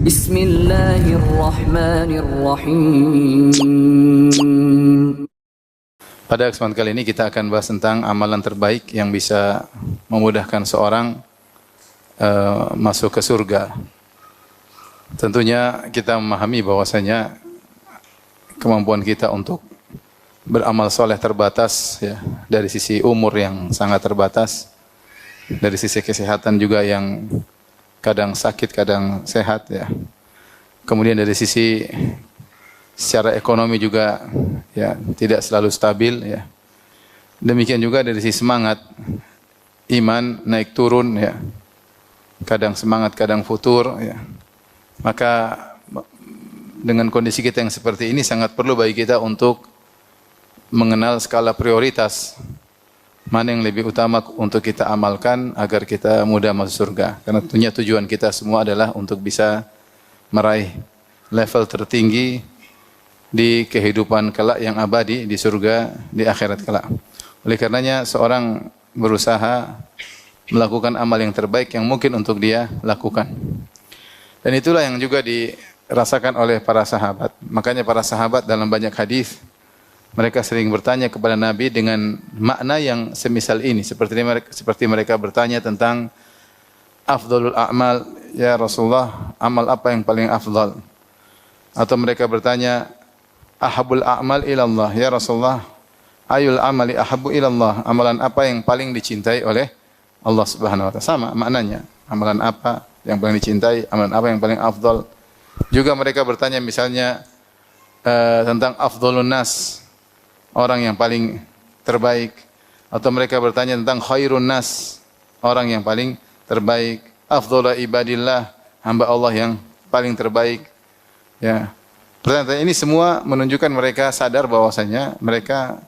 Bismillahirrahmanirrahim. Pada kesempatan kali ini kita akan bahas tentang amalan terbaik yang bisa memudahkan seorang masuk ke surga. Tentunya kita memahami bahwasanya kemampuan kita untuk beramal soleh terbatas, ya, dari sisi umur yang sangat terbatas, dari sisi kesehatan juga yang kadang sakit, kadang sehat, ya. Kemudian dari sisi secara ekonomi juga, ya, tidak selalu stabil, ya. Demikian juga dari sisi semangat, iman naik turun, ya. Kadang semangat, kadang futur, ya. Maka dengan kondisi kita yang seperti ini sangat perlu bagi kita untuk mengenal skala prioritas. Mana yang lebih utama untuk kita amalkan agar kita mudah masuk surga. Karena tentunya tujuan kita semua adalah untuk bisa meraih level tertinggi di kehidupan kelak yang abadi di surga di akhirat kelak. Oleh karenanya seorang berusaha melakukan amal yang terbaik yang mungkin untuk dia lakukan. Dan itulah yang juga dirasakan oleh para sahabat. Makanya para sahabat dalam banyak hadis mereka sering bertanya kepada Nabi dengan makna yang semisal ini. Seperti mereka bertanya tentang afdalul a'mal, ya Rasulullah, amal apa yang paling afdal? Atau mereka bertanya, ahabul a'mal ilallah, ya Rasulullah, ayul amali ahabu ilallah, amalan apa yang paling dicintai oleh Allah Subhanahu wa taala? Sama maknanya. Amalan apa yang paling dicintai, amalan apa yang paling afdal? Juga mereka bertanya misalnya tentang afdalun nas, orang yang paling terbaik. Atau mereka bertanya tentang khairun nas, orang yang paling terbaik. Afdhalu ibadillah, hamba Allah yang paling terbaik. Ya. Pertanyaan ini semua menunjukkan mereka sadar bahwasanya mereka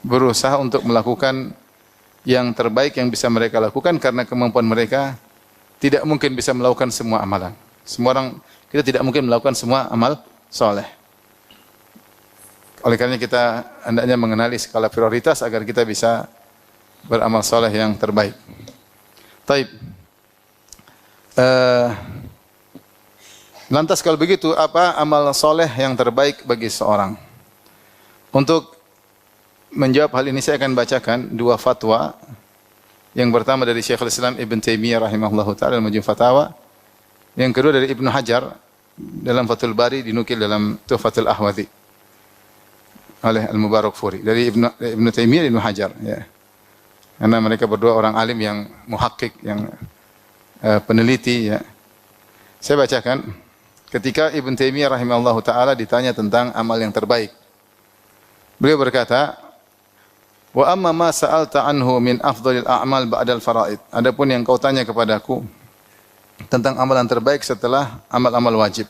berusaha untuk melakukan yang terbaik yang bisa mereka lakukan karena kemampuan mereka tidak mungkin bisa melakukan semua amalan. Semua orang, kita tidak mungkin melakukan semua amal soleh. Oleh karena kita hendaknya mengenali skala prioritas agar kita bisa beramal soleh yang terbaik. Taib. Lantas kalau begitu, apa amal soleh yang terbaik bagi seorang? Untuk menjawab hal ini saya akan bacakan dua fatwa. Yang pertama dari Syekhul Islam Ibn Taimiyah rahimahullahu ta'ala Al-Majmu' Fatawa. Yang kedua dari Ibnu Hajar dalam Fathul Bari, dinukil dalam Tuhfatul Ahwadhi oleh Al-Mubarakfuri. Dari Ibnu Taimiyah, Ibnu Hajar, ya. Karena mereka berdua orang alim yang muhakkik, yang peneliti, ya. Saya bacakan. Ketika Ibnu Taimiyah rahimahullahu ta'ala ditanya tentang amal yang terbaik, beliau berkata, wa amma ma sa'alta anhu min afdhalil a'mal ba'dal faraid. Adapun yang kau tanya kepadaku tentang amalan terbaik setelah amal-amal wajib.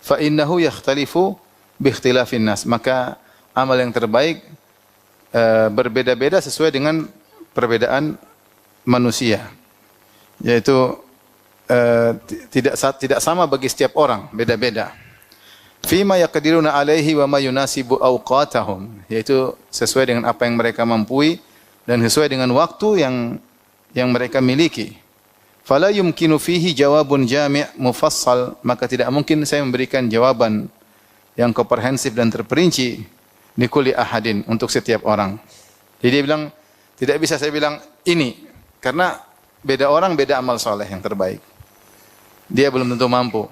Fa innahu yakhtalifu bi ikhtilafin nas. Maka amal yang terbaik berbeda-beda sesuai dengan perbedaan manusia. Yaitu tidak sama bagi setiap orang, beda-beda. Fima yaqdiruna alaihi wa ma yunasibu awqatahum, yaitu sesuai dengan apa yang mereka mampu dan sesuai dengan waktu yang mereka miliki. Fala yumkinu fihi jawabun jami' mufassal, maka tidak mungkin saya memberikan jawaban yang komprehensif dan terperinci li kulli ahadin, untuk setiap orang. Jadi dia bilang tidak bisa saya bilang ini, karena beda orang beda amal soleh yang terbaik. Dia belum tentu mampu.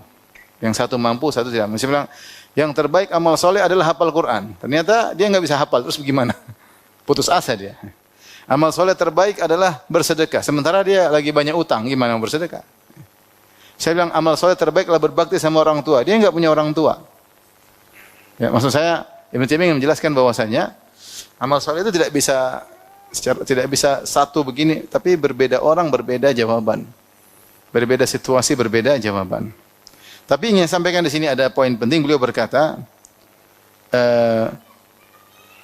Yang satu mampu, satu tidak. Mesti bilang, yang terbaik amal soleh adalah hafal Quran. Ternyata dia nggak bisa hafal, terus bagaimana? Putus asa dia. Amal soleh terbaik adalah bersedekah. Sementara dia lagi banyak utang, gimana mau bersedekah? Saya bilang amal soleh terbaik adalah berbakti sama orang tua. Dia nggak punya orang tua. Ya, maksud saya, Ibnu Taimiyah menjelaskan bahwasanya amal soleh itu tidak bisa satu begini, tapi berbeda orang, berbeda jawaban. Berbeda situasi, berbeda jawaban. Tapi ingin sampaikan di sini ada poin penting. Beliau berkata,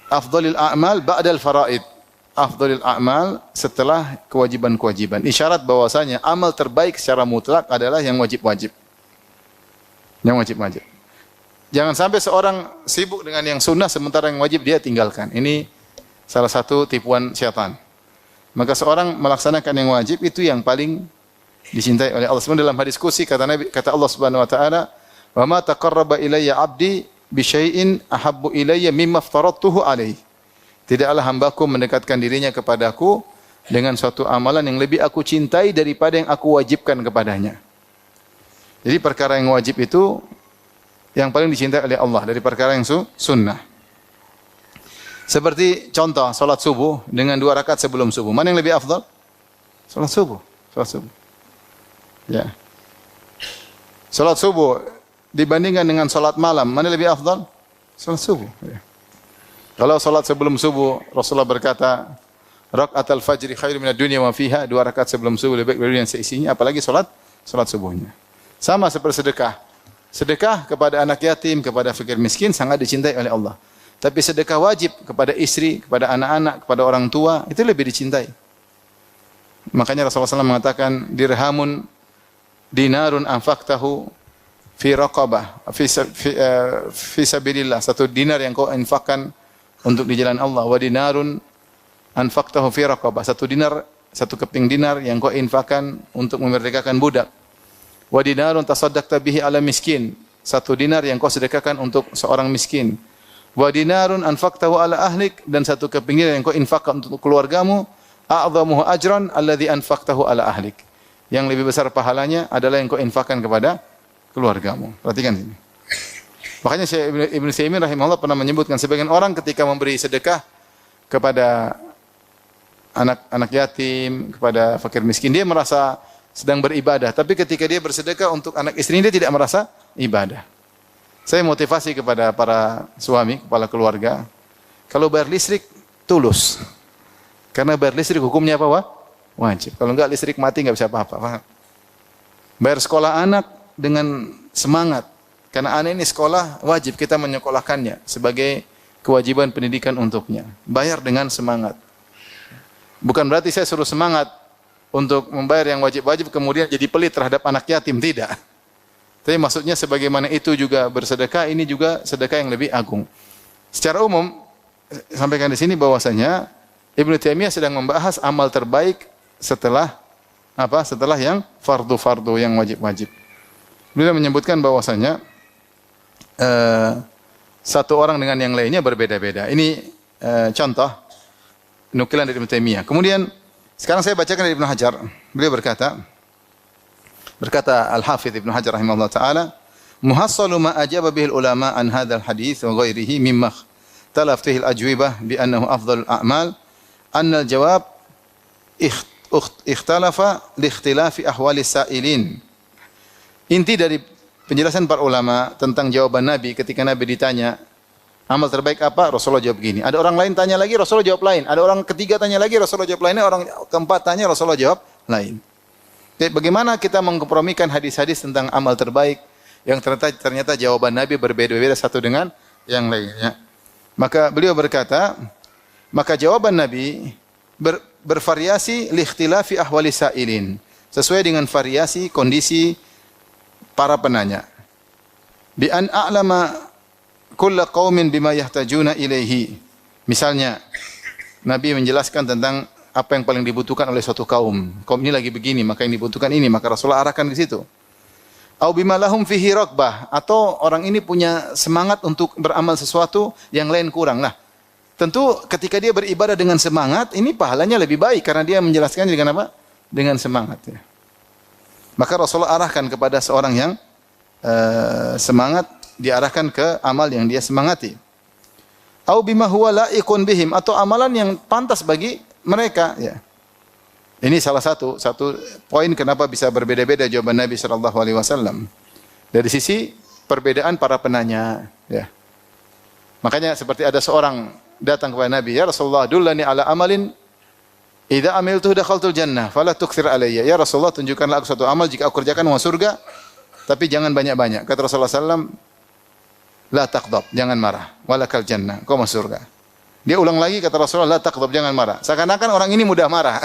afdhalil a'mal ba'dal faraid. Afdhalil a'mal setelah kewajiban-kewajiban. Isyarat bahwasanya amal terbaik secara mutlak adalah yang wajib-wajib. Yang wajib-wajib. Jangan sampai seorang sibuk dengan yang sunnah sementara yang wajib dia tinggalkan. Ini salah satu tipuan syaitan. Maka seorang melaksanakan yang wajib itu yang paling Dicintai oleh Allah. Sebenarnya dalam hadis qudsi kata Allah Subhanahu wa taala, "Wa ma taqarraba ilayya 'abdi bi syai'in ahabbu ilayya mimma aftaradtuhu alaihi." Tidaklah hambaku mendekatkan dirinya kepadaku dengan suatu amalan yang lebih aku cintai daripada yang aku wajibkan kepadanya. Jadi perkara yang wajib itu yang paling dicintai oleh Allah dari perkara yang sunnah. Seperti contoh salat subuh dengan 2 rakaat sebelum subuh. Mana yang lebih afdal? Salat subuh. Salat subuh. Ya. Salat subuh dibandingkan dengan salat malam, mana lebih afdal? Salat subuh. Ya. Kalau salat sebelum subuh, Rasulullah berkata, "Raka'atul fajri khairu minad dunya wa fiha." 2 rakaat sebelum subuh lebih baik dari dunia yang seisinya, apalagi salat subuhnya. Sama seperti sedekah. Sedekah kepada anak yatim, kepada fakir miskin sangat dicintai oleh Allah. Tapi sedekah wajib kepada istri, kepada anak-anak, kepada orang tua, itu lebih dicintai. Makanya Rasulullah SAW mengatakan, "Dirhamun dinarun anfaqtahu fi raqabah, fi sabilillah." 1 dinar yang kau infakkan untuk di jalan Allah. Wa dinarun anfaqtahu fi raqabah. 1 dinar, 1 keping dinar yang kau infakkan untuk memerdekakan budak. Wa dinarun tasaddaqta bihi ala miskin. 1 dinar yang kau sedekahkan untuk seorang miskin. Wa dinarun anfaqtahu ala ahlik, dan 1 keping dinar yang kau infakkan untuk keluargamu. A'dhamuhu ajran alladhi anfaqtahu ala ahlik. Yang lebih besar pahalanya adalah yang kau infakkan kepada keluargamu. Perhatikan ini. Makanya Syekh Ibnu Utsaimin rahimahullah pernah menyebutkan sebagian orang ketika memberi sedekah kepada anak yatim, kepada fakir miskin, dia merasa sedang beribadah. Tapi ketika dia bersedekah untuk anak istrinya, dia tidak merasa ibadah. Saya motivasi kepada para suami, kepala keluarga, kalau bayar listrik, tulus. Karena bayar listrik hukumnya apa? Wajib. Kalau enggak listrik mati enggak bisa apa-apa. Bayar sekolah anak dengan semangat. Karena anak ini sekolah, wajib kita menyekolahkannya sebagai kewajiban pendidikan untuknya. Bayar dengan semangat. Bukan berarti saya suruh semangat untuk membayar yang wajib-wajib kemudian jadi pelit terhadap anak yatim, tidak. Tapi maksudnya sebagaimana itu juga bersedekah, ini juga sedekah yang lebih agung. Secara umum, sampaikan di sini bahwasanya Ibnu Taimiyah sedang membahas amal terbaik setelah apa? Setelah yang fardu-fardu, yang wajib-wajib. Beliau menyebutkan bahwasanya satu orang dengan yang lainnya berbeda-beda. Ini contoh nukilan dari Ibnu Taimiyah. Kemudian sekarang saya bacakan dari Ibnu Hajar. Beliau berkata Al-Hafidz Ibnu Hajar rahimahullah taala, "Muhassalu ma ajaba bihi ulama an hadzal hadits wa ghairihi mimma talaf fihi al-ajwibah bi annahu afdhalul a'mal, anna al-jawab ikhtalafa li ikhtilafi ahwali sa'ilin." Inti dari penjelasan para ulama tentang jawaban Nabi ketika Nabi ditanya, amal terbaik apa? Rasulullah jawab gini. Ada orang lain tanya lagi, Rasulullah jawab lain. Ada orang ketiga tanya lagi, Rasulullah jawab lainnya. Orang keempat tanya, Rasulullah jawab lain. Jadi bagaimana kita mengkompromikan hadis-hadis tentang amal terbaik yang ternyata jawaban Nabi berbeda-beda satu dengan yang lainnya. Maka beliau berkata, maka jawaban Nabi bervariasi li ikhtilafi ahwali sa'ilin. Sesuai dengan variasi kondisi para penanya. Bi an a'lama kulla qaumin bima yahtajuna ilaihi. Misalnya Nabi menjelaskan tentang apa yang paling dibutuhkan oleh suatu kaum. Kaum ini lagi begini, maka yang dibutuhkan ini, maka Rasulullah arahkan ke situ. Au bima lahum fihi raghbah, atau orang ini punya semangat untuk beramal sesuatu yang lain kurang. Nah, tentu ketika dia beribadah dengan semangat, ini pahalanya lebih baik karena dia menjelaskannya dengan apa? Dengan semangat ya. Maka Rasulullah arahkan kepada seorang yang semangat, diarahkan ke amal yang dia semangati. Au bima huwa la'iqun bihim, atau amalan yang pantas bagi mereka ya. Ini salah satu poin kenapa bisa berbeda-beda jawaban Nabi sallallahu alaihi wasallam. Dari sisi perbedaan para penanya ya. Makanya seperti ada seorang datang kepada Nabi, "Ya Rasulullah, dullani ala amalin idza amiltu dakhaltul jannah, fala tukthir alayya." Ya Rasulullah, tunjukkanlah aku satu amal jika aku kerjakan masuk surga, tapi jangan banyak-banyak. Kata Rasulullah sallallahu la taqdab, jangan marah. Walakal jannah, kau masuk surga. Dia ulang lagi, kata Rasulullah, la taqdab, jangan marah. Seakan-akan orang ini mudah marah.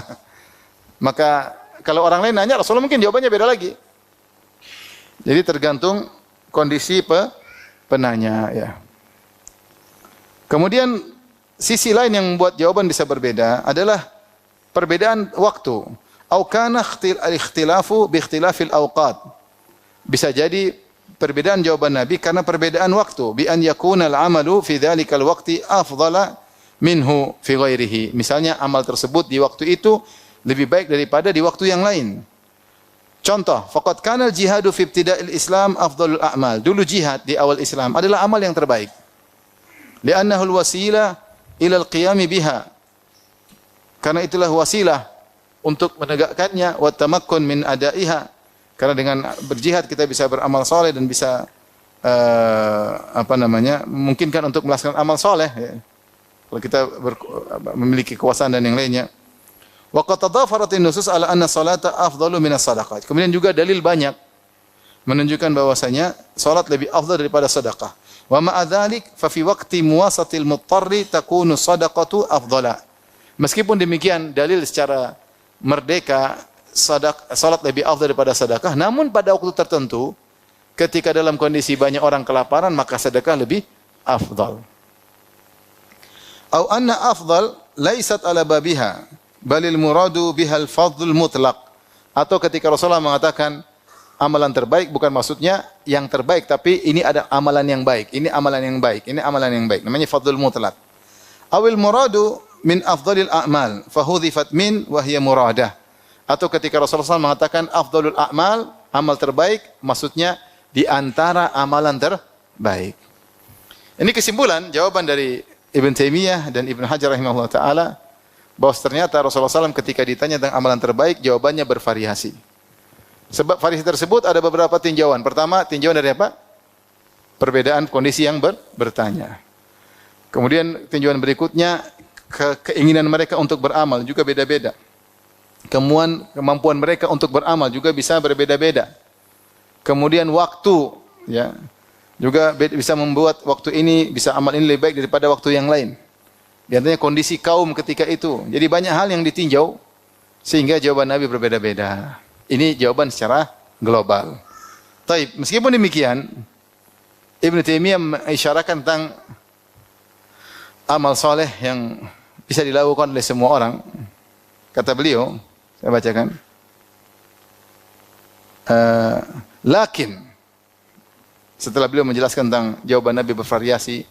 Maka kalau orang lain nanya, Rasulullah mungkin jawabannya beda lagi. Jadi tergantung kondisi penanya ya. Kemudian sisi lain yang membuat jawaban bisa berbeda adalah perbedaan waktu. Au kana al-ikhtilafu bi ikhtilafil awqat. Bisa jadi perbedaan jawaban Nabi karena perbedaan waktu. Bi an yakuna al-amalu fi dzalikal waqti afdala minhu fi ghairihi. Misalnya amal tersebut di waktu itu lebih baik daripada di waktu yang lain. Contoh, faqad kana al-jihadu fi ibtida'il Islam afdalul a'mal. Dulu jihad di awal Islam adalah amal yang terbaik. Li'annahu al-wasilah ila al-qiyam biha. Karena itulah wasilah untuk menegakkannya wa tamakkun min adaiha. Karena dengan berjihad kita bisa beramal saleh dan bisa memungkinkan untuk melaksanakan amal saleh ya. Kalau kita memiliki kekuasaan dan yang lainnya. Wa qad tadafaratin nusus ala anna salata afdalu minas sadaqah. Kemudian juga dalil banyak menunjukkan bahwasanya salat lebih afdal daripada sedekah. Wa ma'a dzalik fa fi waqti muwasatil muttarri takunu sadaqatu afdala. Meskipun demikian dalil secara merdeka salat lebih afdal daripada sedekah, namun pada waktu tertentu ketika dalam kondisi banyak orang kelaparan maka sedekah lebih afdal. Au anna afdal laisat ala babiha balil muradu bihal fadlul mutlaq. Atau ketika Rasulullah mengatakan amalan terbaik bukan maksudnya yang terbaik, tapi ini ada amalan yang baik, ini amalan yang baik, ini amalan yang baik. Namanya fadlul mutlaq. Awil muradu min afdalil a'mal fahudhifat min wa hiya muradah. Atau ketika Rasulullah SAW mengatakan afdalul a'mal, amal terbaik, maksudnya di antara amalan terbaik. Ini kesimpulan jawaban dari Ibn Taimiyah dan Ibn Hajar rahimahullah ta'ala bahwa ternyata Rasulullah SAW ketika ditanya tentang amalan terbaik, jawabannya bervariasi. Sebab variasi tersebut ada beberapa tinjauan. Pertama, tinjauan dari apa? Perbedaan kondisi yang bertanya. Kemudian tinjauan berikutnya, keinginan mereka untuk beramal juga beda-beda. Kemampuan mereka untuk beramal juga bisa berbeda-beda. Kemudian waktu, ya, juga bisa membuat waktu ini, bisa amal ini lebih baik daripada waktu yang lain. Di antaranya kondisi kaum ketika itu. Jadi banyak hal yang ditinjau sehingga jawaban Nabi berbeda-beda. Ini jawaban secara global. Taib, meskipun demikian, Ibn Taimiyah mengisyaratkan tentang amal soleh yang bisa dilakukan oleh semua orang. Kata beliau, saya bacakan. Lakin, setelah beliau menjelaskan tentang jawaban Nabi bervariasi,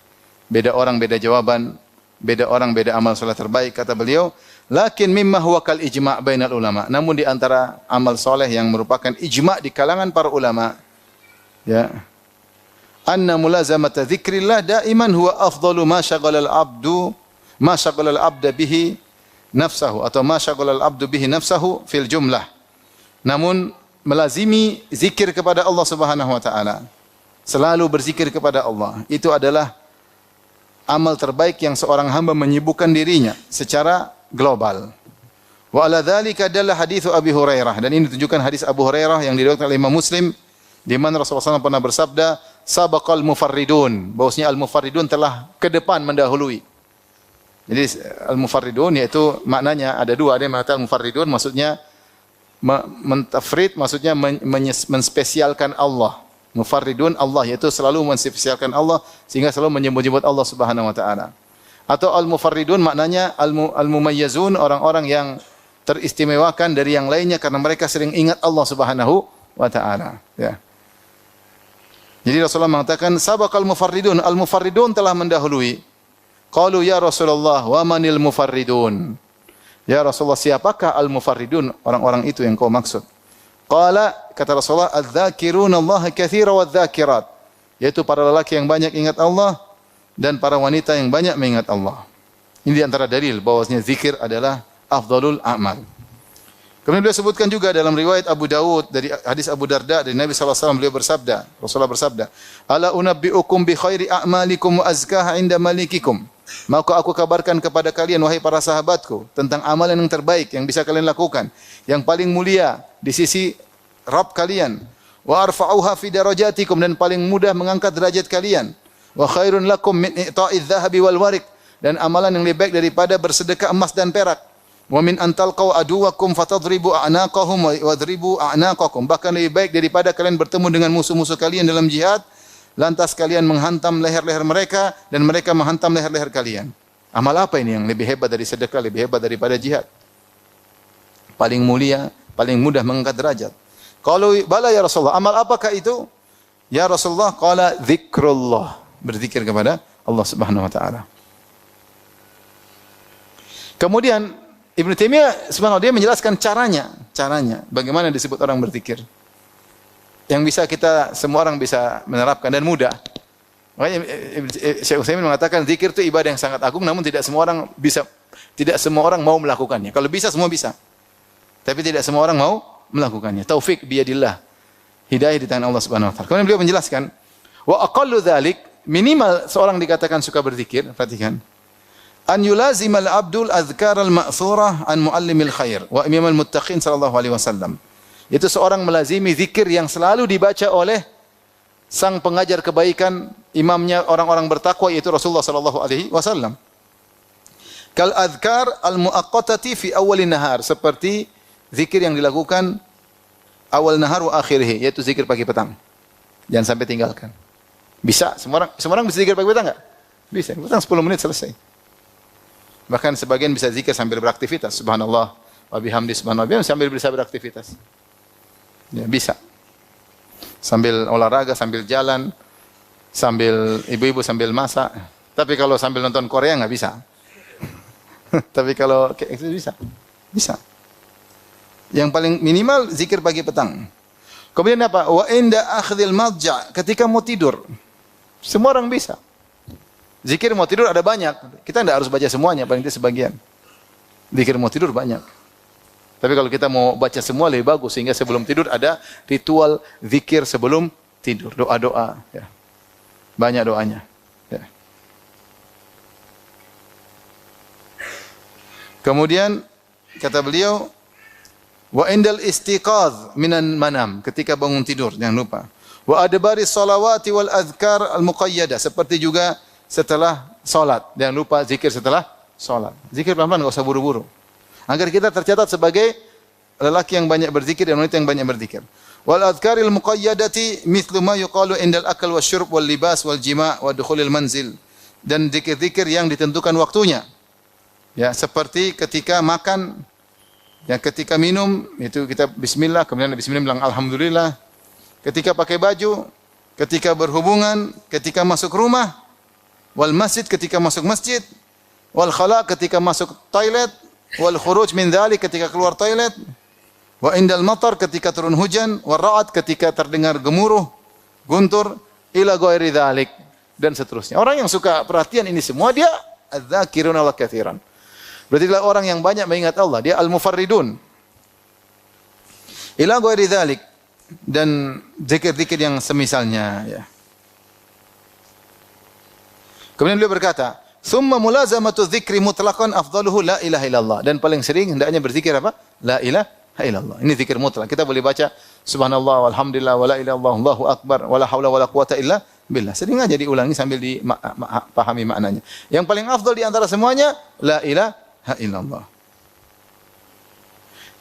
beda orang beda jawaban, beda orang beda amal soleh terbaik, kata beliau, lakin mimma huwa kal ijma' bainal ulama. Namun di antara amal soleh yang merupakan ijma' di kalangan para ulama, ya, anna mulazamata dzikrillah daiman huwa afdalu ma syaghala al-abda bihi nafsahu atau ma syaghala al-abdu bihi nafsahu fil jumlah. Namun melazimi zikir kepada Allah Subhanahu wa taala, selalu berzikir kepada Allah, itu adalah amal terbaik yang seorang hamba menyibukkan dirinya secara global. Wa ala dzalika dalla hadits Abi Hurairah, dan ini tunjukkan hadis Abu Hurairah yang diriwayatkan oleh Imam Muslim di mana Rasulullah SAW pernah bersabda, sabaqal mufarridun, bahwasanya al-mufarridun telah ke depan mendahului. Jadi al-mufarridun yaitu maknanya ada dua, ada yang mengatakan mufarridun maksudnya mentafrid, maksudnya menspesialkan Allah. Mufarridun Allah, yaitu selalu menspesialkan Allah sehingga selalu menyebut-nyebut Allah Subhanahu wa taala. Atau al-mufarridun maknanya al-mumayyizun, orang-orang yang teristimewakan dari yang lainnya karena mereka sering ingat Allah Subhanahu wa taala, ya. Jadi Rasulullah mengatakan sabaqal mufarridun, al-mufarridun telah mendahului. Qalu ya Rasulullah wa manil mufarridun? Ya Rasulullah, siapakah al-mufarridun, orang-orang itu yang kau maksud? Qala, kata Rasulullah, adz-dzakiruna Allah katsiran wadz-dzakirat, yaitu para lelaki yang banyak ingat Allah dan para wanita yang banyak mengingat Allah. Ini di antara dalil bahwasanya zikir adalah afdalul a'mal. Kemudian beliau sebutkan juga dalam riwayat Abu Dawud dari hadis Abu Darda dari Nabi SAW, beliau bersabda, Rasulullah bersabda, ala unabbiukum bi khairi a'malikum wa azkaha 'inda malikikum. Maka aku kabarkan kepada kalian wahai para sahabatku tentang amalan yang terbaik yang bisa kalian lakukan, yang paling mulia di sisi Rabb kalian, wa arfa'uha fi darajatikum, dan paling mudah mengangkat derajat kalian, wa khairun lakum min i'ta'iz dzahabi wal warik, dan amalan yang lebih baik daripada bersedekah emas dan perak. Wa min antalqau aduwakum fatadribu a'naqahum wa wadribu a'naqakum, bahkan lebih baik daripada kalian bertemu dengan musuh-musuh kalian dalam jihad, lantas kalian menghantam leher-leher mereka dan mereka menghantam leher-leher kalian. Amal apa ini yang lebih hebat dari sedekah, lebih hebat daripada jihad? paling mulia, paling mudah mengangkat derajat. Qalu bala ya Rasulullah, amal apakah itu? Ya Rasulullah, qala dzikrullah, berzikir kepada Allah Subhanahu wa taala. Kemudian Ibnu Taimiyah subhanallah dia menjelaskan caranya bagaimana disebut orang berzikir. Yang bisa kita semua orang bisa menerapkan dan mudah. Makanya Syekh Utsaimin mengatakan zikir itu ibadah yang sangat agung namun tidak semua orang mau melakukannya. Kalau bisa semua bisa. Tapi tidak semua orang mau melakukannya. Taufik biyadillah. Hidayah di tangan Allah Subhanahu wa taala. Kemudian beliau menjelaskan wa aqallu dzalik, minimal seorang dikatakan suka berzikir, perhatikan. An yulazimal abdul azkar al-ma'thurah an muallimil khair wa imamil muttaqin sallallahu alaihi wasallam. Itu seorang melazimi zikir yang selalu dibaca oleh sang pengajar kebaikan, imamnya orang-orang bertakwa yaitu Rasulullah sallallahu alaihi wasallam. Kal azkar al-muaqqatati fi awwalin nahar, seperti zikir yang dilakukan awal nahar wa akhirih, yaitu zikir pagi petang. Jangan sampai tinggalkan. Bisa, semua orang bisa zikir pagi petang enggak? Bisa, petang 10 menit selesai. Bahkan sebagian bisa zikir sambil beraktivitas. Subhanallah wa bihamdi subhanallah sambil bisa beraktivitas. Ya, bisa. Sambil olahraga, sambil jalan, sambil ibu-ibu sambil masak. Tapi kalau sambil nonton Korea enggak bisa. Tapi kalau itu bisa. Bisa. Yang paling minimal zikir pagi petang. Kemudian apa? Wa inda akhdhil madja, ketika mau tidur. Semua orang bisa. Zikir mau tidur ada banyak. Kita tidak harus baca semuanya, paling tidak sebagian. Zikir mau tidur banyak. Tapi kalau kita mau baca semua lebih bagus, sehingga sebelum tidur ada ritual zikir sebelum tidur, doa-doa. Ya. Banyak doanya. Ya. Kemudian kata beliau, wa indal istiqadh minan manam, ketika bangun tidur, jangan lupa. Wa adbari salawati wal adhkar al muqayyadah, seperti juga setelah salat. Jangan lupa zikir setelah salat. Zikir pelan-pelan, enggak usah buru-buru. Agar kita tercatat sebagai lelaki yang banyak berzikir dan wanita yang banyak berzikir. Wal adhkaril muqayyadati mithlu ma yuqalu indal akal wasyurb wal libas wal jima' wa dukhulil manzil. Dan zikir-zikir yang ditentukan waktunya. Ya, seperti ketika makan, ya ketika minum itu kita bismillah, kemudian bismillah bilang alhamdulillah. Ketika pakai baju, ketika berhubungan, ketika masuk rumah, wal masjid ketika masuk masjid, wal khala ketika masuk toilet, wal khuruj min dzalik ketika keluar toilet, wa indal matar ketika turun hujan, wal ra'ad ketika terdengar gemuruh, guntur, ila ghairi dzalik, dan seterusnya. Orang yang suka perhatian ini semua dia adz-dzakiruna Allah katsiran. Berarti adalah orang yang banyak mengingat Allah, dia al-mufarridun. Ila ghairi dzalik, dan zikir-zikir yang semisalnya, ya. Kemudian beliau berkata, "Tsumma mulazamatu dzikri mutlaqan afdaluhu la ilaha illallah." Dan paling sering hendaknya berzikir apa? La ilaha illallah. Ini zikir mutlak. Kita boleh baca subhanallah walhamdulillah wala ilaha illallah Allahu akbar wala haula wala quwata illa billah. Sering aja diulangi sambil dipahami maknanya. Yang paling afdal di antara semuanya la ilaha illallah.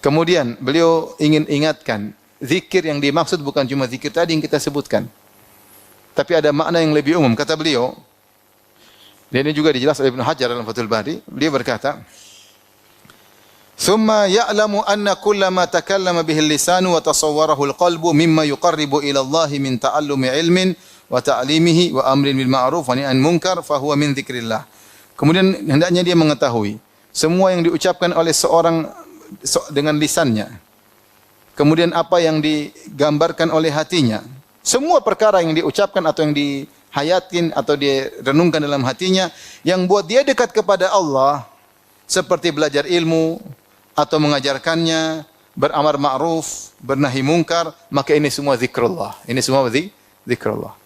Kemudian beliau ingin ingatkan, zikir yang dimaksud bukan cuma zikir tadi yang kita sebutkan. Tapi ada makna yang lebih umum. Kata beliau, dan ini juga dijelaskan oleh Ibnu Hajar dalam Fathul Bari. Beliau berkata, "Tsumma ya'lamu anna kullama takallama bihi al-lisanu wa tasawwarahu al-qalbu mimma yuqarribu ila Allah min ta'allumi ilmin wa ta'limihi wa amrin bil ma'ruf wa nahyin munkar fa huwa min dzikrillah." Kemudian hendaknya dia mengetahui semua yang diucapkan oleh seorang dengan lisannya. Kemudian apa yang digambarkan oleh hatinya. Semua perkara yang diucapkan atau yang hayatin atau dia renungkan dalam hatinya yang buat dia dekat kepada Allah, seperti belajar ilmu atau mengajarkannya, beramar ma'ruf, bernahi mungkar, maka ini semua zikrullah. Ini semua zikrullah.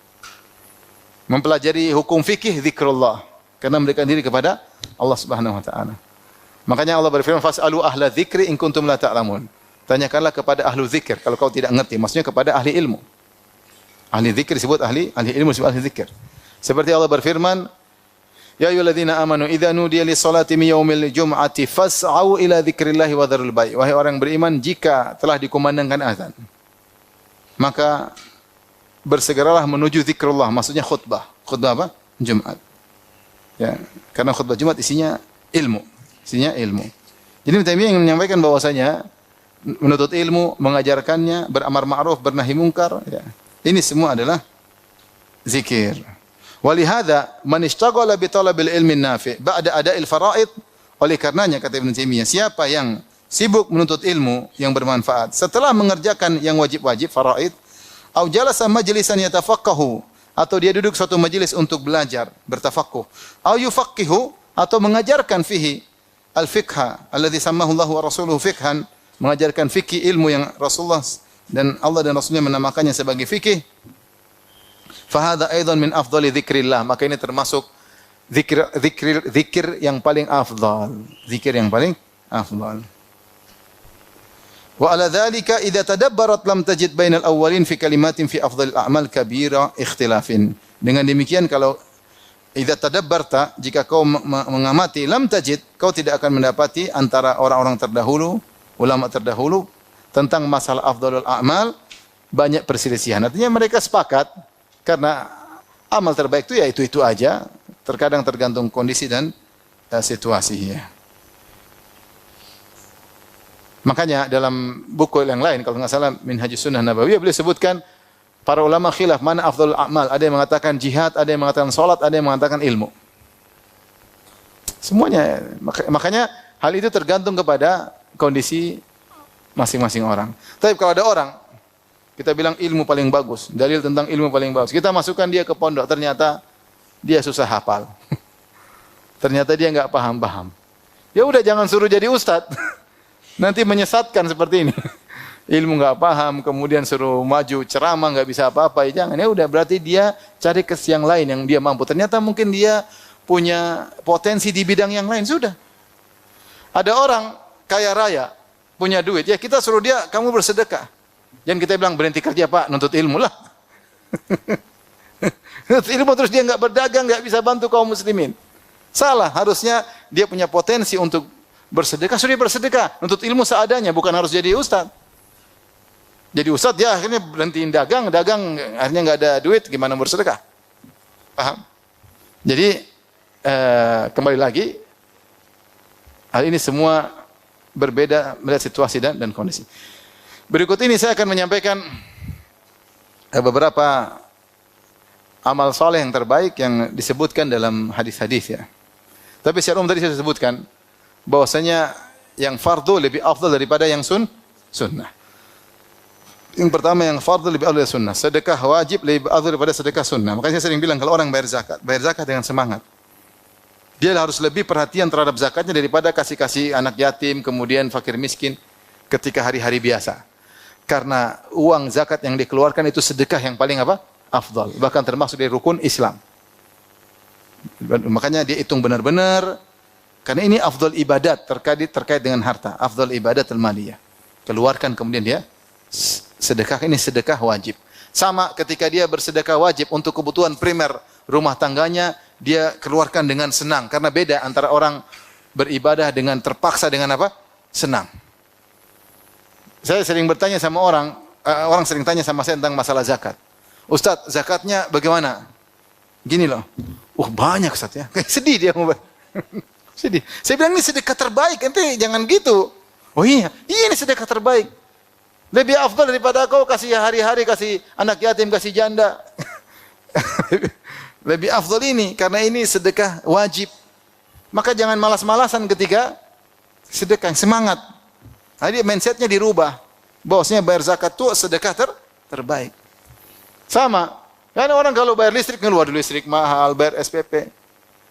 Mempelajari hukum fikih zikrullah, karena mendekatkan diri kepada Allah Subhanahu wa taala. Makanya Allah berfirman, "Fas'alu ahla dzikri in kuntum la ta'lamun." Tanyakanlah kepada ahlu zikir kalau kau tidak mengerti, maksudnya kepada ahli ilmu. Ahli zikir disebut ahli ilmu disebut ahli zikir. Seperti Allah berfirman, "Ya ayyuhalladzina amanu idza nudiya lis-salati min yaumil jum'ati fas'au ila dzikrillahi wa dzarul bai'." Wahai orang beriman, jika telah dikumandangkan azan, maka bersegeralah menuju zikrullah, maksudnya khutbah. Khutbah apa? Jumat. Ya, karena khutbah Jumat isinya ilmu. Jadi Ibnu Taimiyah ingin menyampaikan bahwasanya menuntut ilmu, mengajarkannya, beramar ma'ruf, bernahi mungkar. Ya. Ini semua adalah zikir. Walihada man ishtaghala bi talabil ilmi nafi' ba'da ada'il faraid. Oleh karenanya kata Ibnu Taimiyah, siapa yang sibuk menuntut ilmu yang bermanfaat setelah mengerjakan yang wajib-wajib faraid, au jalasa majlisan yatafaqahu, atau dia duduk suatu majelis untuk belajar, bertafaqquh, au yufaqihu, atau mengajarkan fihi al-fiqha alladhi sammahu Allah wa rasuluhu fiqhan, mengajarkan fikih ilmu yang Rasulullah dan Allah dan Rasulnya menamakannya sebagai fikih. Fahada aidan min afdali dzikrillah, maka ini termasuk zikir yang paling afdal, zikir yang paling afdal. Wa ala dzalika idza tadabbarat lam tajid bainal awwalin fi kalimatin fi afdhalil a'mal kabira ikhtilafin. Dengan demikian kalau idza tadabbarta, jika kau mengamati, lam tajid, kau tidak akan mendapati antara orang-orang terdahulu, ulama terdahulu tentang masalah afdhalul a'mal banyak perselisihan. Artinya mereka sepakat karena amal terbaik itu ya itu aja. Terkadang tergantung kondisi dan situasi ya. Makanya dalam buku yang lain kalau enggak salah Minhajus Sunnah Nabawiyah beliau sebutkan para ulama khilaf mana afdhalul a'mal. Ada yang mengatakan jihad, ada yang mengatakan salat, ada yang mengatakan ilmu. Semuanya makanya hal itu tergantung kepada kondisi masing-masing orang. Tapi kalau ada orang kita bilang ilmu paling bagus, dalil tentang ilmu paling bagus. Kita masukkan dia ke pondok, ternyata dia susah hafal. Ternyata dia enggak paham-paham. Ya udah jangan suruh jadi ustaz. Nanti menyesatkan seperti ini. Ilmu enggak paham, kemudian suruh maju ceramah enggak bisa apa-apa. Ya jangan, ya udah berarti dia cari ke yang lain yang dia mampu. Ternyata mungkin dia punya potensi di bidang yang lain, sudah. Ada orang kaya raya, punya duit, ya kita suruh dia kamu bersedekah. Jangan kita bilang berhenti kerja Pak, nuntut ilmu lah. Nuntut ilmu terus dia enggak berdagang, enggak bisa bantu kaum muslimin. Salah, harusnya dia punya potensi untuk bersedekah, sudah bersedekah. Nuntut ilmu seadanya, bukan harus jadi ustaz. Jadi ustaz dia akhirnya berhentiin dagang akhirnya enggak ada duit, gimana bersedekah? Paham? Jadi kembali lagi, hal ini semua berbeda melihat situasi dan kondisi. Berikut ini saya akan menyampaikan beberapa amal soleh yang terbaik yang disebutkan dalam hadis-hadis ya. Tapi secara umum tadi saya sebutkan bahwasanya yang fardu lebih afdal daripada yang sunnah. Yang pertama yang fardu lebih afdal daripada sunnah. Sedekah wajib lebih afdal daripada sedekah sunnah. Makanya saya sering bilang kalau orang bayar zakat dengan semangat. Dia harus lebih perhatian terhadap zakatnya daripada kasih-kasih anak yatim, kemudian fakir miskin ketika hari-hari biasa. Karena uang zakat yang dikeluarkan itu sedekah yang paling apa? Afdal. Bahkan termasuk dari rukun Islam. Makanya dia hitung benar-benar. Karena ini afdal ibadat terkait dengan harta. Afdal ibadat al-maliyah. Keluarkan kemudian dia sedekah, ini sedekah wajib. Sama ketika dia bersedekah wajib untuk kebutuhan primer rumah tangganya, dia keluarkan dengan senang. Karena beda antara orang beribadah dengan terpaksa dengan apa? Senang. Saya sering bertanya sama orang sering tanya sama saya tentang masalah zakat. Ustaz, zakatnya bagaimana? Gini loh. Banyak Ustaz ya. Sedih dia ngomong. Sedih. Saya bilang ini sedekah terbaik, ente jangan gitu. Oh iya, ini sedekah terbaik. Lebih afdal daripada kau kasih hari-hari, kasih anak yatim, kasih janda. Lebih afdal ini, karena ini sedekah wajib. Maka jangan malas-malasan ketika sedekah, semangat. Jadi mindsetnya dirubah. Bahwasanya bayar zakat itu sedekah terbaik. Sama. Kan orang kalau bayar listrik, ngeluar listrik mahal, bayar SPP.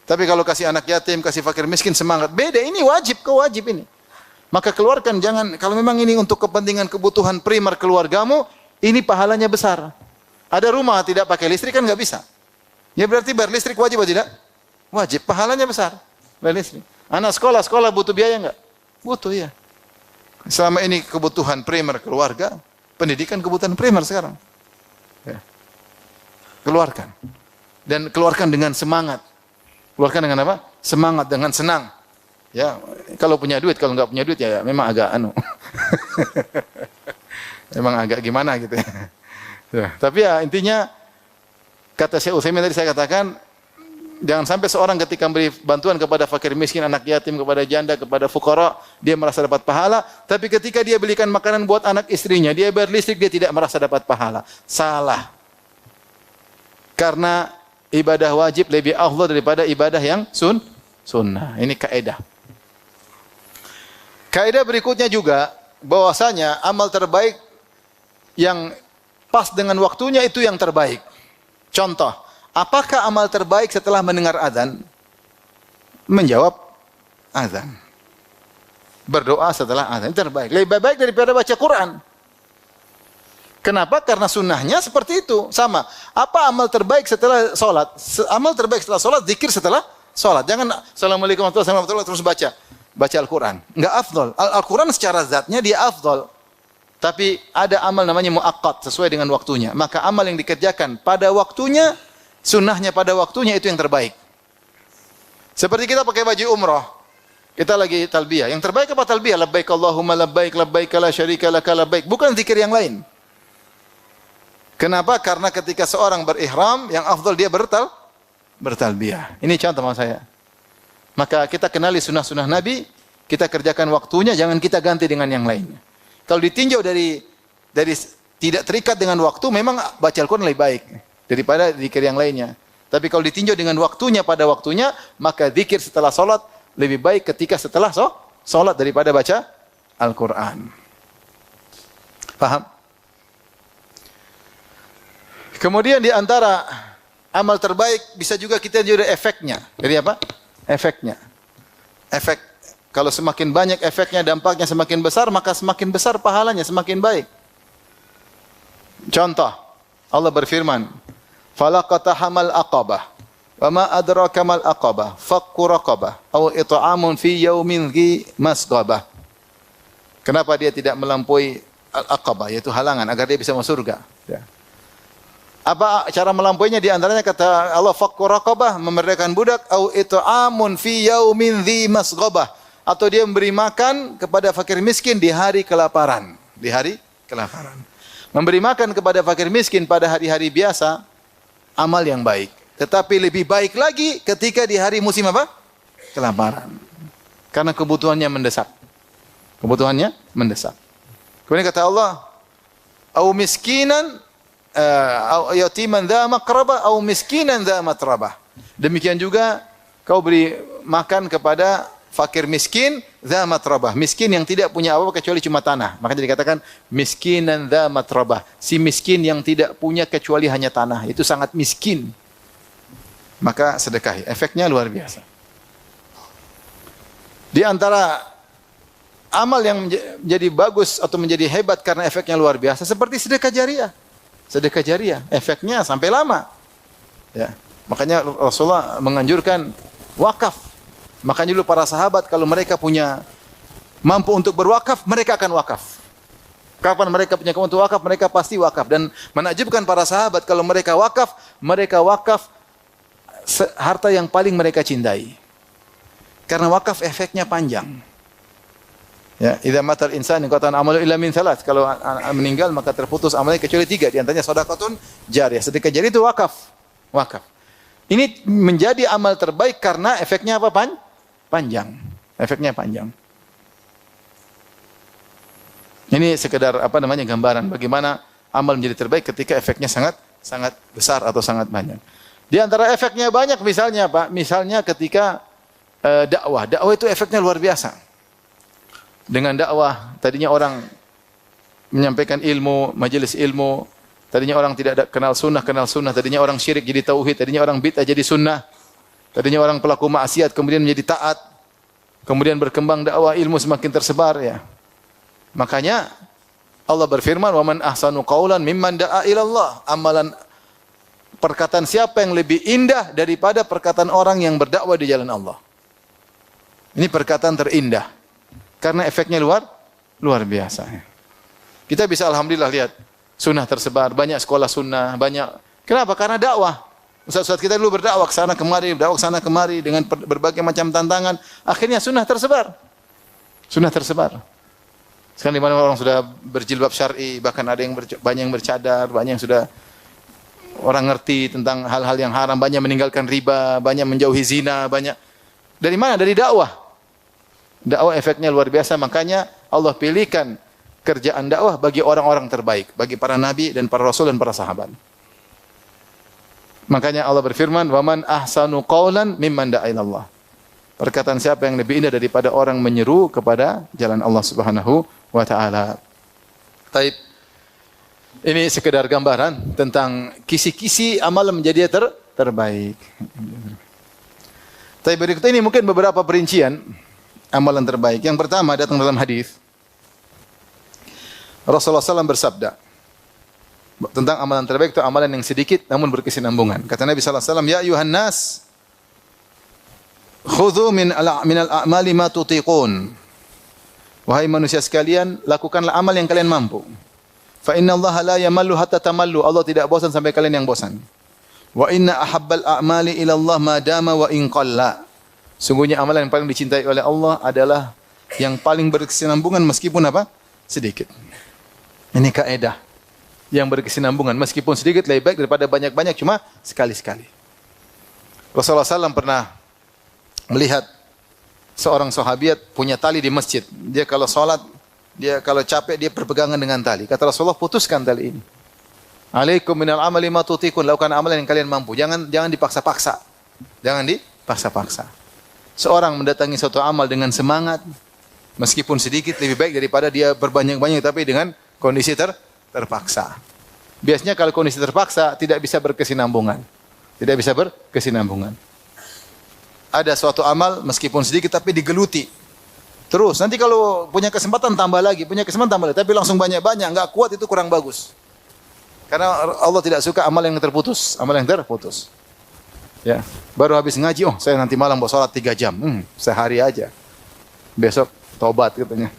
Tapi kalau kasih anak yatim, kasih fakir miskin, semangat. Beda, ini wajib, kau wajib ini. Maka keluarkan, jangan, kalau memang ini untuk kepentingan kebutuhan primer keluargamu, ini pahalanya besar. Ada rumah tidak pakai listrik kan nggak bisa. Ya berarti bayar listrik wajib atau tidak? Wajib, pahalanya besar. Bayar listrik. Anak sekolah butuh biaya nggak? Butuh ya. Selama ini kebutuhan primer keluarga, pendidikan kebutuhan primer sekarang. Ya. Keluarkan. Dan keluarkan dengan semangat. Keluarkan dengan apa? Semangat, dengan senang. Ya, kalau punya duit, kalau nggak punya duit ya memang agak memang agak gimana gitu ya. Tapi ya intinya kata Syekh Utsaimin tadi saya katakan Jangan sampai seorang ketika memberi bantuan kepada fakir miskin, anak yatim, kepada janda, kepada fukara, dia merasa dapat pahala. Tapi ketika dia belikan makanan buat anak istrinya, dia bayar listrik, dia tidak merasa dapat pahala. Salah. Karena ibadah wajib lebih afdal daripada ibadah yang sunnah. Ini kaidah. Kaidah berikutnya juga, bahwasanya amal terbaik yang pas dengan waktunya itu yang terbaik. Contoh, apakah amal terbaik setelah mendengar azan? Menjawab azan. Berdoa setelah azan terbaik. Lebih baik daripada baca Quran. Kenapa? Karena sunnahnya seperti itu. Sama. Apa amal terbaik setelah solat? Amal terbaik setelah solat, zikir setelah solat. Jangan Assalamualaikum warahmatullahi wabarakatuh terus baca Al-Quran. Enggak afdol. Al-Quran secara zatnya dia afdol. Tapi ada amal namanya muaqqat, sesuai dengan waktunya. Maka amal yang dikerjakan pada waktunya, sunnahnya pada waktunya itu yang terbaik. Seperti kita pakai baju umrah. Kita lagi talbiyah. Yang terbaik apa talbiyah? Labbaik Allahumma labbaik, labbaik la syarika laka labbaik. Bukan zikir yang lain. Kenapa? Karena ketika seorang berihram, yang afdal dia bertalbiyah. Ini contoh maksud saya. Maka kita kenali sunnah-sunnah Nabi, kita kerjakan waktunya, jangan kita ganti dengan yang lainnya. Kalau ditinjau dari tidak terikat dengan waktu, memang baca Al-Quran lebih baik daripada zikir yang lainnya. Tapi kalau ditinjau dengan waktunya pada waktunya, maka zikir setelah solat lebih baik ketika setelah solat daripada baca Al-Quran. Paham? Kemudian di antara amal terbaik bisa juga kita juga efeknya. Jadi apa? Efeknya. Efek. Kalau semakin banyak efeknya, dampaknya semakin besar, maka semakin besar pahalanya, semakin baik. Contoh, Allah berfirman, "Falaqatahamal aqabah, wa ma adraka mal aqabah, fakku raqabah, aw it'amun fi yaumin dhi masghabah." Kenapa dia tidak melampaui al-aqabah, yaitu halangan agar dia bisa masuk surga? Ya. Apa cara melampauinya? Di antaranya kata Allah, fakku raqabah, memerdekakan budak, aw it'amun fi yaumin dhi masghabah. Atau dia memberi makan kepada fakir miskin di hari kelaparan. Di hari kelaparan. Memberi makan kepada fakir miskin pada hari-hari biasa, amal yang baik. Tetapi lebih baik lagi ketika di hari musim apa? Kelaparan. Karena kebutuhannya mendesak. Kebutuhannya mendesak. Kemudian kata Allah, au miskinan, au yatiman dha maqrabah, au miskinan dha matrabah. Demikian juga kau beri makan kepada fakir miskin, dha matrabah. Miskin yang tidak punya apa-apa kecuali cuma tanah. Makanya dikatakan miskinan dha matrabah. Si miskin yang tidak punya kecuali hanya tanah. Itu sangat miskin. Maka sedekahi. Efeknya luar biasa. Di antara amal yang menjadi bagus atau menjadi hebat karena efeknya luar biasa, seperti sedekah jariah. Sedekah jariah. Efeknya sampai lama. Ya. Makanya Rasulullah menganjurkan wakaf. Makanya dulu para sahabat kalau mereka punya mampu untuk berwakaf, mereka akan wakaf. Kapan mereka punya kemampuan untuk wakaf, mereka pasti wakaf. Dan menakjubkan para sahabat kalau mereka wakaf harta yang paling mereka cintai. Karena wakaf efeknya panjang. Ya, idza matal insan qatan amalu illa min thalath. Kalau meninggal maka terputus amalnya kecuali 3, di antaranya sedekahun jariyah. Sedekah jariah itu wakaf. Wakaf. Ini menjadi amal terbaik karena efeknya apa? Panjang. Efeknya panjang. Ini sekedar gambaran bagaimana amal menjadi terbaik ketika efeknya sangat besar atau sangat banyak. Di antara efeknya banyak misalnya apa? Misalnya ketika dakwah. Dakwah itu efeknya luar biasa. Dengan dakwah tadinya orang menyampaikan ilmu, majelis ilmu, tadinya orang tidak kenal sunnah, tadinya orang syirik jadi tauhid, tadinya orang bid'ah jadi sunnah. Tadinya orang pelaku maksiat kemudian menjadi taat. Kemudian berkembang dakwah, ilmu semakin tersebar ya. Makanya Allah berfirman, "Wa man ahsanu qaulan mimman da'a ila Allah." Amalan perkataan siapa yang lebih indah daripada perkataan orang yang berdakwah di jalan Allah. Ini perkataan terindah. Karena efeknya luar biasa. Kita bisa alhamdulillah lihat sunnah tersebar, banyak sekolah sunnah, banyak. Kenapa? Karena dakwah. Ustaz-ustaz kita dulu berdakwah ke sana kemari dengan berbagai macam tantangan, akhirnya sunnah tersebar. Sunnah tersebar. Sekarang di mana orang sudah berjilbab syar'i, bahkan ada yang banyak yang bercadar, banyak yang sudah orang ngerti tentang hal-hal yang haram, banyak meninggalkan riba, banyak menjauhi zina, banyak. Dari mana? Dari dakwah. Dakwah efeknya luar biasa, makanya Allah pilihkan kerjaan dakwah bagi orang-orang terbaik, bagi para nabi dan para rasul dan para sahabat. Makanya Allah berfirman, "Wa man ahsanu qawlan mimman da'a ila Allah." Perkataan siapa yang lebih indah daripada orang menyeru kepada jalan Allah Subhanahu wa taala. Taib. Ini sekedar gambaran tentang kisi-kisi amalan menjadi terbaik. Taib, berikut ini mungkin beberapa perincian amalan terbaik. Yang pertama datang dalam hadis. Rasulullah SAW bersabda tentang amalan terbaik, itu amalan yang sedikit namun berkesinambungan. Kata Nabi SAW, "Ya ayuhan nas, khudhu min al-a'mali ma tutiqun." Wahai manusia sekalian, lakukanlah amal yang kalian mampu. Fa inna Allah la yamallu hatta tamallu. Allah tidak bosan sampai kalian yang bosan. Wa inna ahabbal a'mali ila Allah ma dama wa in qalla. Sungguhnya amalan yang paling dicintai oleh Allah adalah yang paling berkesinambungan meskipun apa? Sedikit. Ini kaidah yang berkesinambungan meskipun sedikit lebih baik daripada banyak-banyak cuma sekali-sekali. Rasulullah SAW pernah melihat seorang sahabiat punya tali di masjid. Dia kalau sholat, dia kalau capek dia berpegangan dengan tali. Kata Rasulullah, putuskan tali ini. Alaikum minal amali ma tutiqun, lakukan amalan yang kalian mampu. Jangan dipaksa-paksa. Jangan dipaksa-paksa. Seorang mendatangi suatu amal dengan semangat, meskipun sedikit lebih baik daripada dia berbanyak-banyak tapi dengan kondisi terpaksa. Biasanya kalau kondisi terpaksa tidak bisa berkesinambungan. Tidak bisa berkesinambungan. Ada suatu amal meskipun sedikit tapi digeluti. Terus nanti kalau punya kesempatan tambah lagi, tapi langsung banyak-banyak, enggak kuat, itu kurang bagus. Karena Allah tidak suka amal yang terputus, Ya. Baru habis ngaji, saya nanti malam mau sholat 3 jam. Sehari aja. Besok tobat katanya.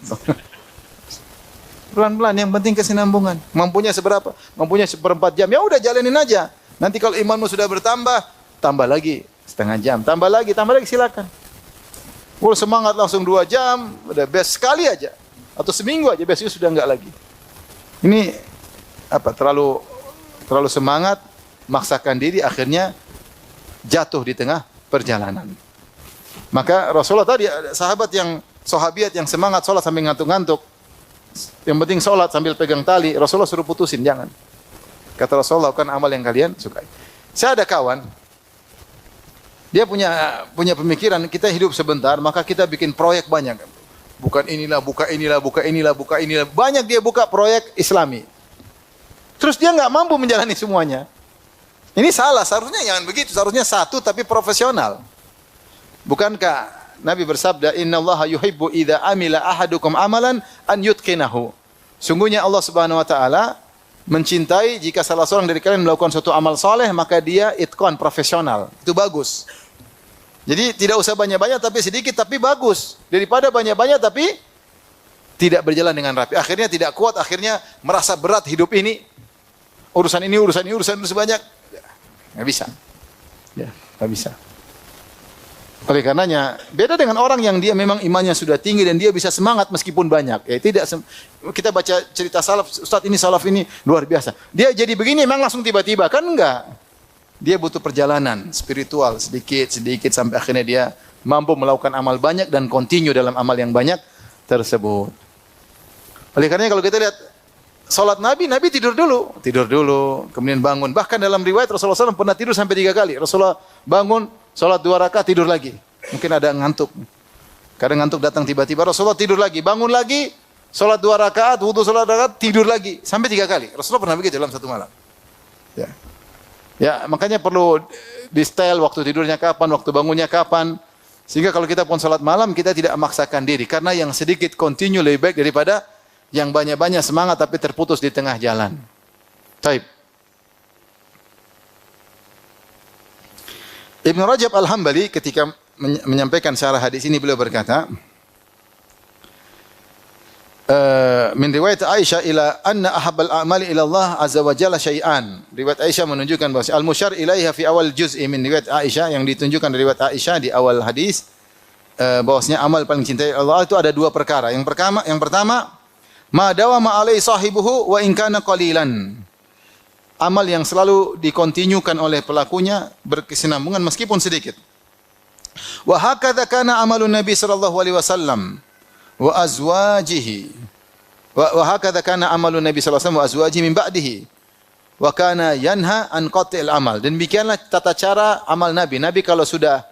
Pelan-pelan, yang penting kesinambungan. Mampunya seberapa? Mampunya 1/4 jam. Ya udah jalanin aja. Nanti kalau imanmu sudah bertambah, tambah lagi setengah jam, tambah lagi silakan. Semangat langsung 2 jam, udah best sekali aja. Atau seminggu aja, besoknya sudah enggak lagi. Ini terlalu semangat, maksakan diri, akhirnya jatuh di tengah perjalanan. Maka Rasulullah tadi, sahabiat yang semangat sholat sambil ngantuk-ngantuk, yang penting sholat sambil pegang tali, Rasulullah suruh putusin, jangan. Kata Rasulullah, lakukan amal yang kalian sukai. Saya ada kawan, dia punya pemikiran, kita hidup sebentar, maka kita bikin proyek banyak. Bukan inilah. Banyak dia buka proyek Islami. Terus dia nggak mampu menjalani semuanya. Ini salah, seharusnya jangan begitu. Seharusnya satu tapi profesional. Bukankah Nabi bersabda, "Innallaha yuhibbu idza amila ahadukum amalan an yutqinahu." Sungguhnya Allah Subhanahu wa taala mencintai jika salah seorang dari kalian melakukan suatu amal soleh, maka dia itqan, profesional. Itu bagus. Jadi tidak usah banyak-banyak tapi sedikit tapi bagus. Daripada banyak-banyak tapi tidak berjalan dengan rapi. Akhirnya tidak kuat, akhirnya merasa berat hidup ini. Urusan banyak. Nggak bisa. Ya, nggak bisa. Oleh karenanya, beda dengan orang yang dia memang imannya sudah tinggi dan dia bisa semangat meskipun banyak. Kita baca cerita salaf, Ustaz ini salaf ini luar biasa. Dia jadi begini memang langsung tiba-tiba, kan enggak. Dia butuh perjalanan spiritual sedikit sampai akhirnya dia mampu melakukan amal banyak dan continue dalam amal yang banyak tersebut. Oleh karenanya kalau kita lihat salat Nabi tidur dulu, kemudian bangun. Bahkan dalam riwayat Rasulullah SAW pernah tidur sampai 3 kali. Rasulullah bangun, salat 2 rakaat, tidur lagi. Mungkin ada ngantuk. Kadang ngantuk datang tiba-tiba, Rasulullah tidur lagi, bangun lagi, salat 2 rakaat, wudu salat 2 rakaat, tidur lagi sampai 3 kali. Rasulullah pernah begitu dalam satu malam. Ya, makanya perlu di style waktu tidurnya kapan, waktu bangunnya kapan. Sehingga kalau kita pun salat malam, kita tidak memaksakan diri. Karena yang sedikit continue lebih baik daripada yang banyak-banyak semangat tapi terputus di tengah jalan. Taib. Ibn Rajab Al-Hambali ketika menyampaikan syarah hadis ini, beliau berkata, min riwayat Aisyah ila anna ahabbal a'mali ila Allah azza wa jalla syai'an. Riwayat Aisyah menunjukkan bahwa al-musyar ilaiha fi awal juz'i min riwayat Aisyah, yang ditunjukkan dari riwayat Aisyah di awal hadis, bahwasanya amal paling cintai Allah itu ada 2 perkara. Yang pertama, ma dawama alai sahibuhu wa in kana qalilan. amal yang selalu dikontinyukan oleh pelakunya berkesinambungan meskipun sedikit. Wa hakadha kana amalun Nabi sallallahu alaihi wasallam wa azwajihi. Wa hakadha kana amalun Nabi sallallahu alaihi wasallam wa azwajihi min ba'dihi. Wa kana yanha an qati'il amal. Dan demikianlah tata cara amal Nabi. Nabi kalau sudah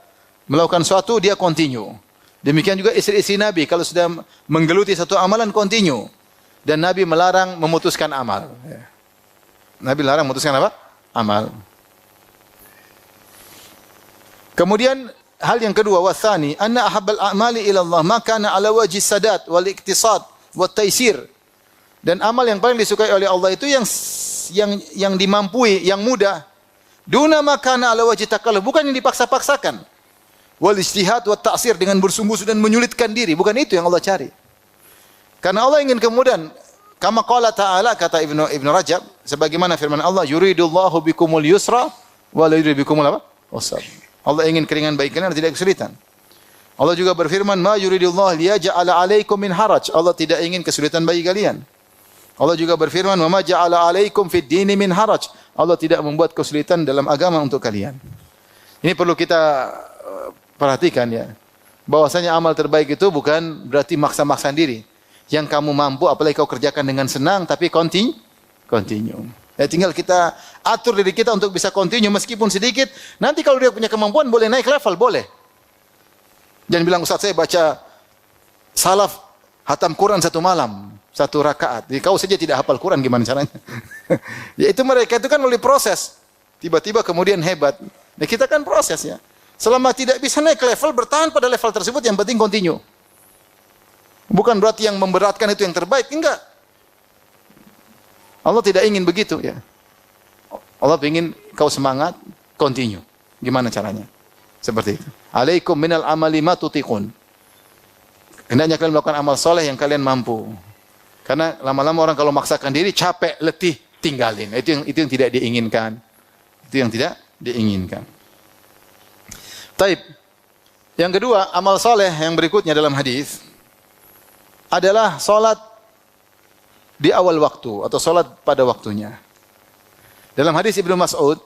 melakukan sesuatu dia continue. Demikian juga istri-istri Nabi kalau sudah menggeluti satu amalan continue. Dan Nabi melarang memutuskan amal. Nabi larang memutuskan apa? Amal. Kemudian hal yang kedua, wathani, anna ahabbal a'mali ila Allah ma kana ala wajhi sadat wal iktisad wat taisir. Dan amal yang paling disukai oleh Allah itu yang dimampui, yang mudah. Duna ma kana ala wajhi takalluf, bukan yang dipaksa-paksakan. Wal ijtihad wat ta'sir, dengan bersungguh-sungguh dan menyulitkan diri, bukan itu yang Allah cari. Karena Allah ingin kemudian, kama qala ta'ala, kata Ibnu Rajab, sebagaimana firman Allah, yuridullahu bikumul yusra wa la yuridu bikumul apa? Usra. Allah ingin keringan bagi kalian dan tidak kesulitan. Allah juga berfirman, ma yuridullahu liyaj'ala 'alaikum min haraj. Allah tidak ingin kesulitan bagi kalian. Allah juga berfirman, wa ma ja'ala 'alaikum fid dini min haraj. Allah tidak membuat kesulitan dalam agama untuk kalian. Ini perlu kita perhatikan ya. Bahwasanya amal terbaik itu bukan berarti maksa-maksa diri. Yang kamu mampu apalagi kau kerjakan dengan senang tapi continue. Ya, tinggal kita atur diri kita untuk bisa continue meskipun sedikit. Nanti kalau dia punya kemampuan boleh naik level, boleh. Jangan bilang Ustaz saya baca salaf hatam Quran satu malam, satu rakaat. Jadi kau saja tidak hafal Quran gimana caranya? Ya itu mereka itu kan melalui proses. Tiba-tiba kemudian hebat. Nah, kita kan prosesnya. Selama tidak bisa naik level, bertahan pada level tersebut, yang penting continue. Bukan berarti yang memberatkan itu yang terbaik, enggak. Allah tidak ingin begitu ya. Allah ingin kau semangat, continue. Gimana caranya? Seperti itu. Alaikum minal amali ma tutiqun. Hendaknya kalian melakukan amal soleh yang kalian mampu. Karena lama-lama orang kalau maksakan diri capek, letih, tinggalin. Itu yang tidak diinginkan. Itu yang tidak diinginkan. Taib. Yang kedua, amal soleh yang berikutnya dalam hadis adalah salat di awal waktu atau salat pada waktunya. Dalam hadis Ibnu Mas'ud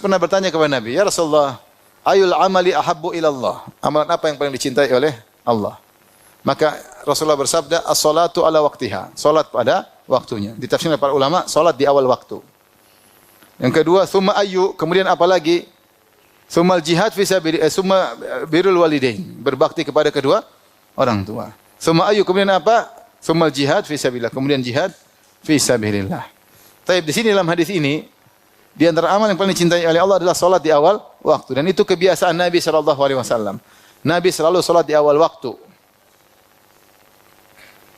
pernah bertanya kepada Nabi, "Ya Rasulullah, ayul amali ahabbu ila Allah?" Amalan apa yang paling dicintai oleh Allah? Maka Rasulullah bersabda, "As-salatu ala waqtiha." Salat pada waktunya. Ditafsirkan oleh para ulama, salat di awal waktu. Yang kedua, "Tsumma ayyu?" Kemudian apa lagi? "Tsummal jihad fi sabilillah, tsumma birrul walidain." Berbakti kepada kedua orang tua. Tsumma ayyu? Kemudian apa? Tsummal jihad fi sabilillah. Kemudian jihad fi sabilillah. Tapi di sini dalam hadis ini, di antara amal yang paling dicintai oleh Allah adalah salat di awal waktu, dan itu kebiasaan Nabi sallallahu alaihi wasallam. Nabi selalu salat di awal waktu.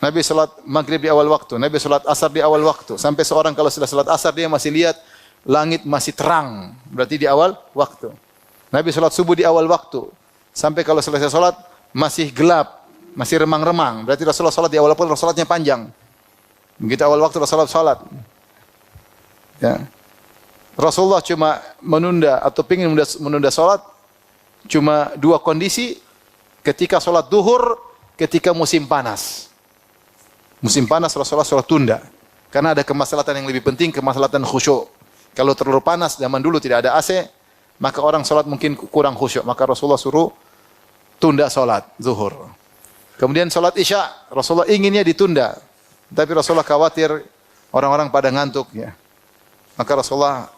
Nabi salat maghrib di awal waktu, Nabi salat asar di awal waktu. Sampai seorang kalau sudah salat asar dia masih lihat langit masih terang, berarti di awal waktu. Nabi salat subuh di awal waktu. Sampai kalau selesai salat masih gelap, masih remang-remang, berarti Rasulullah salat di awal waktu, salatnya panjang. Begitu awal waktu Rasulullah salat. Ya. Rasulullah cuma menunda atau ingin menunda salat cuma dua kondisi, ketika salat duhur, ketika musim panas. Musim panas Rasulullah salat tunda karena ada kemaslahatan yang lebih penting, kemaslahatan khusyuk. Kalau terlalu panas, zaman dulu tidak ada AC, maka orang salat mungkin kurang khusyuk, maka Rasulullah suruh tunda salat zuhur. Kemudian salat Isya, Rasulullah inginnya ditunda, tapi Rasulullah khawatir orang-orang pada ngantuk ya. Maka Rasulullah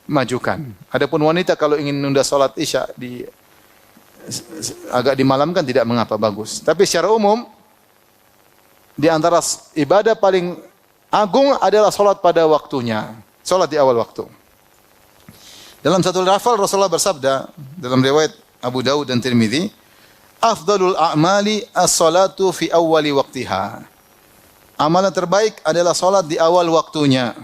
majukan. Adapun wanita kalau ingin menunda salat Isya agak dimalamkan tidak mengapa, bagus. Tapi secara umum di antara ibadah paling agung adalah salat pada waktunya, salat di awal waktu. Dalam satu lafal Rasulullah bersabda dalam riwayat Abu Daud dan Tirmidzi, afdalul a'mali as-salatu fi awwali waqtiha. Amalan terbaik adalah salat di awal waktunya.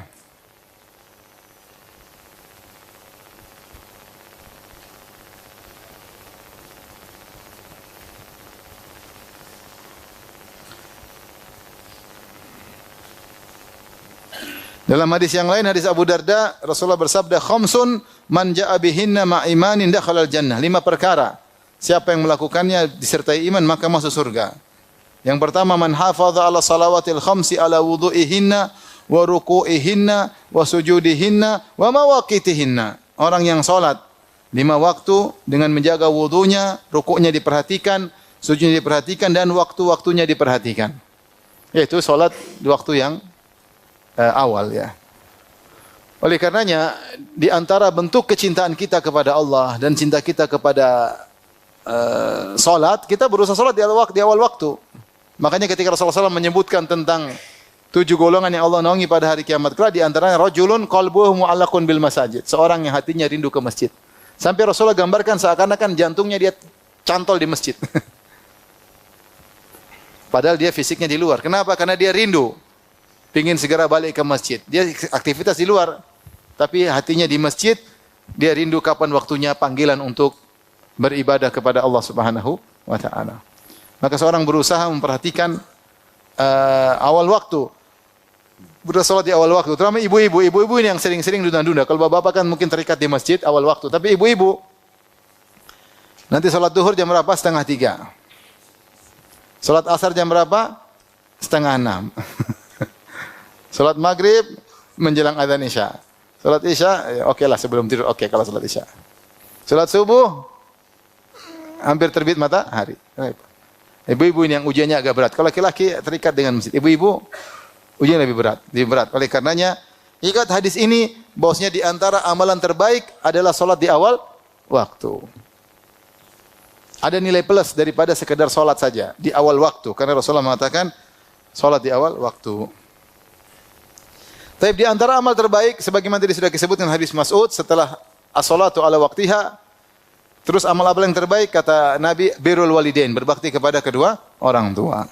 Dalam hadis yang lain, hadis Abu Darda, Rasulullah bersabda, khamsun man ja'a bihinna ma'imanin dakhalal jannah. 5 perkara. Siapa yang melakukannya disertai iman maka masuk surga. Yang pertama, man hafadha ala salawatil khamsi ala wudu'ihinna wa ruku'ihinna wa sujudihinna wa mawaqitihinna. Orang yang salat 5 waktu dengan menjaga wudunya, rukuknya diperhatikan, sujudnya diperhatikan dan waktu-waktunya diperhatikan. Yaitu salat di waktu yang awal ya. Oleh karenanya di antara bentuk kecintaan kita kepada Allah dan cinta kita kepada salat, kita berusaha salat di awal waktu. Makanya ketika Rasulullah SAW menyebutkan tentang 7 golongan yang Allah naungi pada hari kiamat kelak, di antaranya rajulun qalbuhu mu'allaqun bil masajid, seorang yang hatinya rindu ke masjid. Sampai Rasulullah gambarkan seakan-akan jantungnya dia cantol di masjid. Padahal dia fisiknya di luar. Kenapa? Karena dia rindu, ingin segera balik ke masjid. Dia aktivitas di luar, tapi hatinya di masjid. Dia rindu kapan waktunya panggilan untuk beribadah kepada Allah Subhanahu wa taala. Maka seorang berusaha memperhatikan awal waktu. Bersolat di awal waktu. Terutama ibu-ibu ini yang sering-sering dunda-dunda. Kalau bapak-bapak kan mungkin terikat di masjid awal waktu. Tapi ibu-ibu, nanti salat duhur jam berapa? 2:30. Salat asar jam berapa? 5:30. Salat maghrib menjelang adzan isya. Salat isya, oke lah sebelum tidur. Oke kalau salat isya. Salat subuh, hampir terbit matahari. Ibu-ibu ini yang ujiannya agak berat. Kalau laki-laki terikat dengan masjid. Ibu-ibu ujian lebih berat. Oleh karenanya, ikat hadis ini bahwasanya di antara amalan terbaik adalah salat di awal waktu. Ada nilai plus daripada sekedar salat saja di awal waktu, karena Rasulullah mengatakan salat di awal waktu. Tapi di antara amal terbaik sebagaimana tadi sudah disebutkan hadis Mas'ud setelah as-salatu ala waqtiha, terus amal-amal yang terbaik kata Nabi birrul walidain, berbakti kepada kedua orang tua.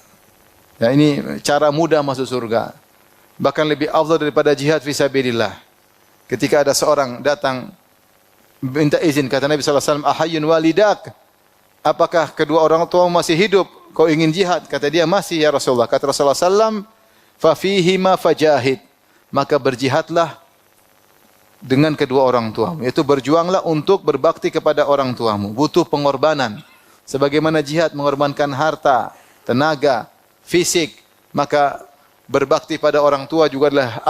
Ya, ini cara mudah masuk surga. Bahkan lebih afdal daripada jihad fi sabilillah. Ketika ada seorang datang minta izin, kata Nabi sallallahu alaihi wasallam, "Ahayyun walidak?" Apakah kedua orang tua masih hidup? Kau ingin jihad? Kata dia, "Masih ya Rasulullah." Kata Rasulullah sallallahu "Fa fihima fajahid." Maka berjihadlah dengan kedua orang tuamu. Yaitu berjuanglah untuk berbakti kepada orang tuamu. Butuh pengorbanan. Sebagaimana jihad mengorbankan harta, tenaga, fisik, maka berbakti pada orang tua juga adalah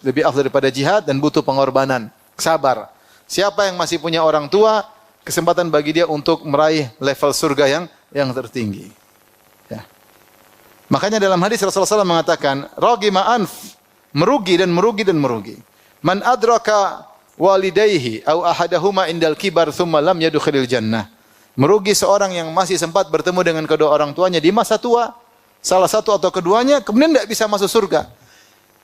lebih afdal daripada jihad dan butuh pengorbanan, sabar. Siapa yang masih punya orang tua, kesempatan bagi dia untuk meraih level surga yang tertinggi. Ya. Makanya dalam hadis Rasulullah SAW mengatakan, "Ragima anf," merugi dan merugi dan merugi. "Man adraka walidayhi aw ahadahuma indal kibar thumma lam yadkhulil jannah." Merugi seorang yang masih sempat bertemu dengan kedua orang tuanya di masa tua, salah satu atau keduanya, kemudian tidak bisa masuk surga.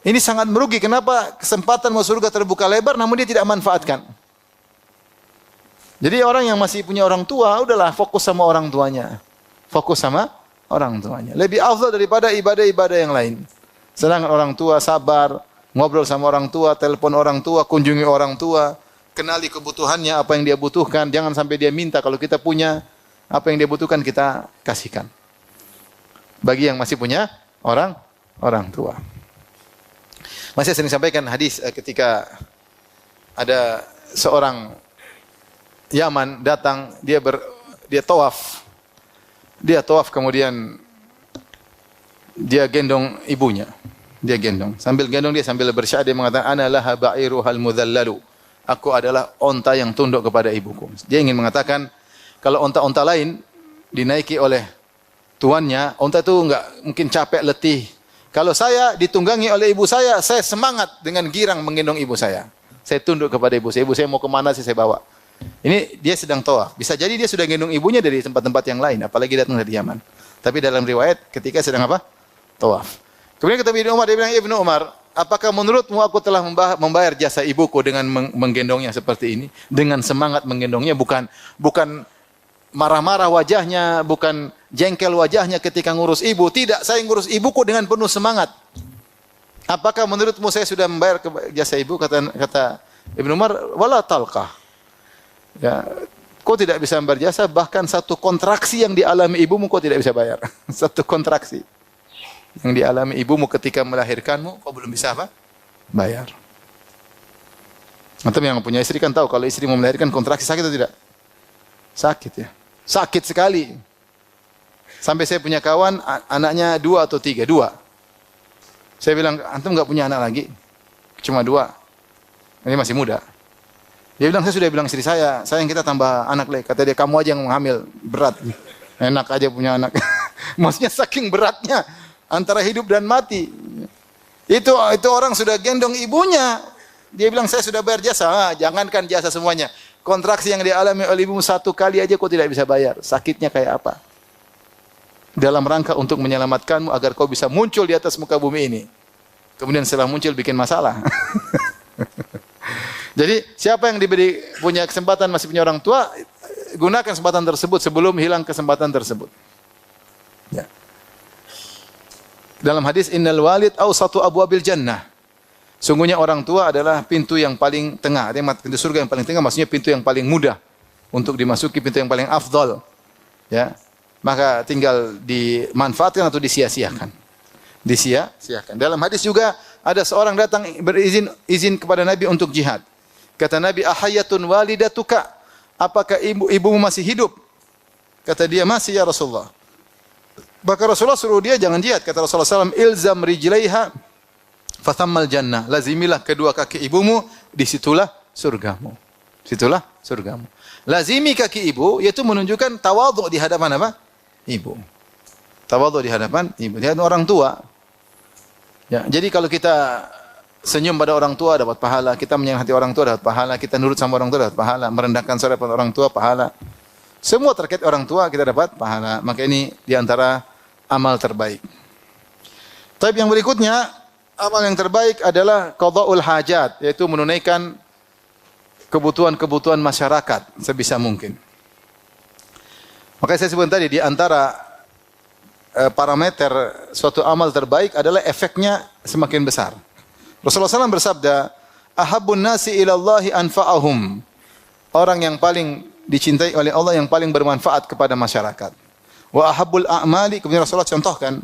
Ini sangat merugi. Kenapa? Kesempatan masuk surga terbuka lebar, namun dia tidak manfaatkan. Jadi orang yang masih punya orang tua, udahlah fokus sama orang tuanya. Fokus sama orang tuanya. Lebih afdal daripada ibadah-ibadah yang lain. Sedangkan orang tua sabar, ngobrol sama orang tua, telepon orang tua, kunjungi orang tua, kenali kebutuhannya, apa yang dia butuhkan. Jangan sampai dia minta, kalau kita punya apa yang dia butuhkan kita kasihkan. Bagi yang masih punya orang tua. Masih sering sampaikan hadis ketika ada seorang Yaman datang, dia tawaf. Dia tawaf kemudian dia gendong ibunya. Dia gendong. Sambil gendong dia sambil bersyair dia mengatakan ana laha ba'iruhal mudzallalu. Aku adalah onta yang tunduk kepada ibuku. Dia ingin mengatakan kalau onta-onta lain dinaiki oleh tuannya, onta itu enggak mungkin capek, letih. Kalau saya ditunggangi oleh ibu saya semangat dengan girang menggendong ibu saya. Saya tunduk kepada ibu saya. Ibu saya mau kemana saya bawa. Ini dia sedang tawaf. Bisa jadi dia sudah gendong ibunya dari tempat-tempat yang lain, apalagi datang dari Yaman. Tapi dalam riwayat ketika sedang apa? Tawaf. Kemudian kata Ibnu Umar, dia bilang, Ibnu Umar, apakah menurutmu aku telah membayar jasa ibuku dengan menggendongnya seperti ini? Dengan semangat menggendongnya, bukan marah-marah wajahnya, bukan jengkel wajahnya ketika ngurus ibu. Tidak, saya ngurus ibuku dengan penuh semangat. Apakah menurutmu saya sudah membayar jasa ibu? Kata Ibnu Umar, wala talqah. Ya, kau tidak bisa membayar jasa, bahkan satu kontraksi yang dialami ibumu kau tidak bisa bayar. Satu kontraksi yang dialami ibumu ketika melahirkanmu, kau belum bisa apa? Bayar. Antum yang punya istri kan tahu kalau istri mau melahirkan kontraksi sakit atau tidak? Sakit ya. Sakit sekali. Sampai saya punya kawan anaknya 2 atau 3, 2. Saya bilang, antum nggak punya anak lagi? Cuma 2. Ini masih muda. Dia bilang, saya sudah bilang istri saya, sayang kita tambah anak lagi. Kata dia, kamu aja yang hamil, berat. Enak aja punya anak. Maksudnya saking beratnya antara hidup dan mati. Itu orang sudah gendong ibunya. Dia bilang, saya sudah bayar jasa. Jangankan jasa semuanya. Kontraksi yang dialami oleh ibumu 1 kali aja kau tidak bisa bayar. Sakitnya kayak apa? Dalam rangka untuk menyelamatkanmu agar kau bisa muncul di atas muka bumi ini. Kemudian setelah muncul bikin masalah. Jadi siapa yang diberi punya kesempatan masih punya orang tua, gunakan kesempatan tersebut sebelum hilang kesempatan tersebut. Ya. Dalam hadis innal walid awsatu abwabil jannah. Sungguhnya orang tua adalah pintu yang paling tengah. Artinya pintu surga yang paling tengah maksudnya pintu yang paling mudah untuk dimasuki, pintu yang paling afdal. Ya. Maka tinggal dimanfaatkan atau disia-siakan. Disia-siakan. Dalam hadis juga ada seorang datang izin kepada Nabi untuk jihad. Kata Nabi, ahayatun walidatuka? Apakah ibumu masih hidup? Kata dia, masih ya Rasulullah. Maka Rasulullah suruh dia jangan jihad. Kata Rasulullah SAW, ilzam rijlaiha fathammal jannah. Lazimilah kedua kaki ibumu, disitulah surgamu. Situlah surgamu. Lazimi kaki ibu, yaitu menunjukkan tawadhu di hadapan apa? Ibu. Tawadhu di hadapan ibu. Dia orang tua. Ya, jadi kalau kita senyum pada orang tua dapat pahala, kita menyenangati orang tua dapat pahala, kita nurut sama orang tua dapat pahala, merendahkan saudara pada orang tua pahala. Semua terkait orang tua kita dapat pahala. Maka ini di antara amal terbaik. Tapi yang berikutnya, amal yang terbaik adalah qada'ul hajat, yaitu menunaikan kebutuhan-kebutuhan masyarakat sebisa mungkin. Makanya saya sebut tadi di antara parameter suatu amal terbaik adalah efeknya semakin besar. Rasulullah SAW bersabda, ahabbun nasi ilallahi anfa'ahum. Orang yang paling dicintai oleh Allah yang paling bermanfaat kepada masyarakat. Wa ahabbul a'mali, kemudian Rasulullah contohkan,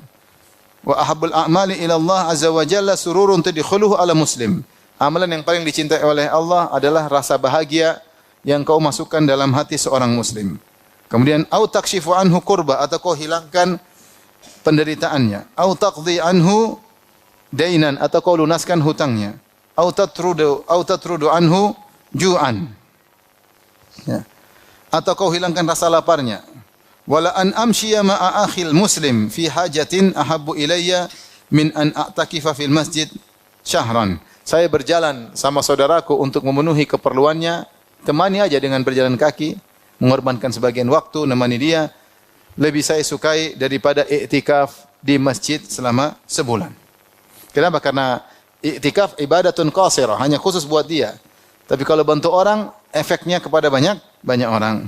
wa ahabbul a'mali ilallah azza wa jalla sururun tadkhuluhu ala muslim. Amalan yang paling dicintai oleh Allah adalah rasa bahagia yang kau masukkan dalam hati seorang muslim. Kemudian au takshifu anhu kurba, atau kau hilangkan penderitaannya. Au taqdi anhu dainan, atau kau lunaskan hutangnya. Au tatrudu anhu ju'an. Ya. Atau kau hilangkan rasa laparnya. Wala an amshiya ma'a akhil muslim fi hajatin ahabbu ilayya min an a'takifa fil masjid syahran. Saya berjalan sama saudaraku untuk memenuhi keperluannya, temani aja dengan berjalan kaki, mengorbankan sebagian waktu, nemani dia, lebih saya sukai daripada i'tikaf di masjid selama sebulan. Kenapa? Karena i'tikaf ibadatun qasirah, hanya khusus buat dia. Tapi kalau bantu orang, efeknya kepada banyak orang.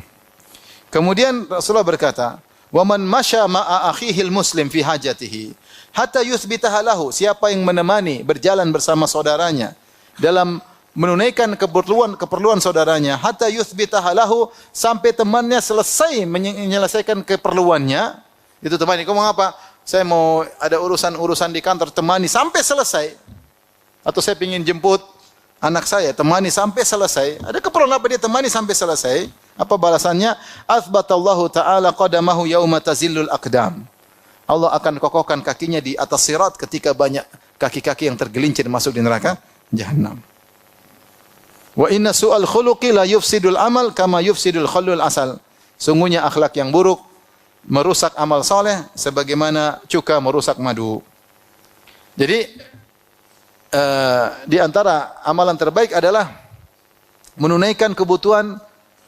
Kemudian Rasulullah berkata, "Wa man masya ma'a akhihil muslim fi hajatihi hatta yuthbitaha lahu." Siapa yang menemani berjalan bersama saudaranya dalam menunaikan keperluan saudaranya, hatta yuthbitaha lahu, sampai temannya selesai menyelesaikan keperluannya. Itu temani, kamu mau apa? Saya mau ada urusan di kantor, temani sampai selesai. Atau saya ingin jemput anak saya, temani sampai selesai. Ada keperluan apa dia temani sampai selesai? Apa balasannya? Athbatallahu ta'ala qadamahu yauma tazillul aqdam. Allah akan kokohkan kakinya di atas sirat ketika banyak kaki-kaki yang tergelincir masuk di neraka Jahannam. Wa inna su'al khuluqi la yufsidul amal kama yufsidul khallul asal. Sungguhnya akhlak yang buruk merusak amal soleh sebagaimana cuka merusak madu. Jadi di antara amalan terbaik adalah menunaikan kebutuhan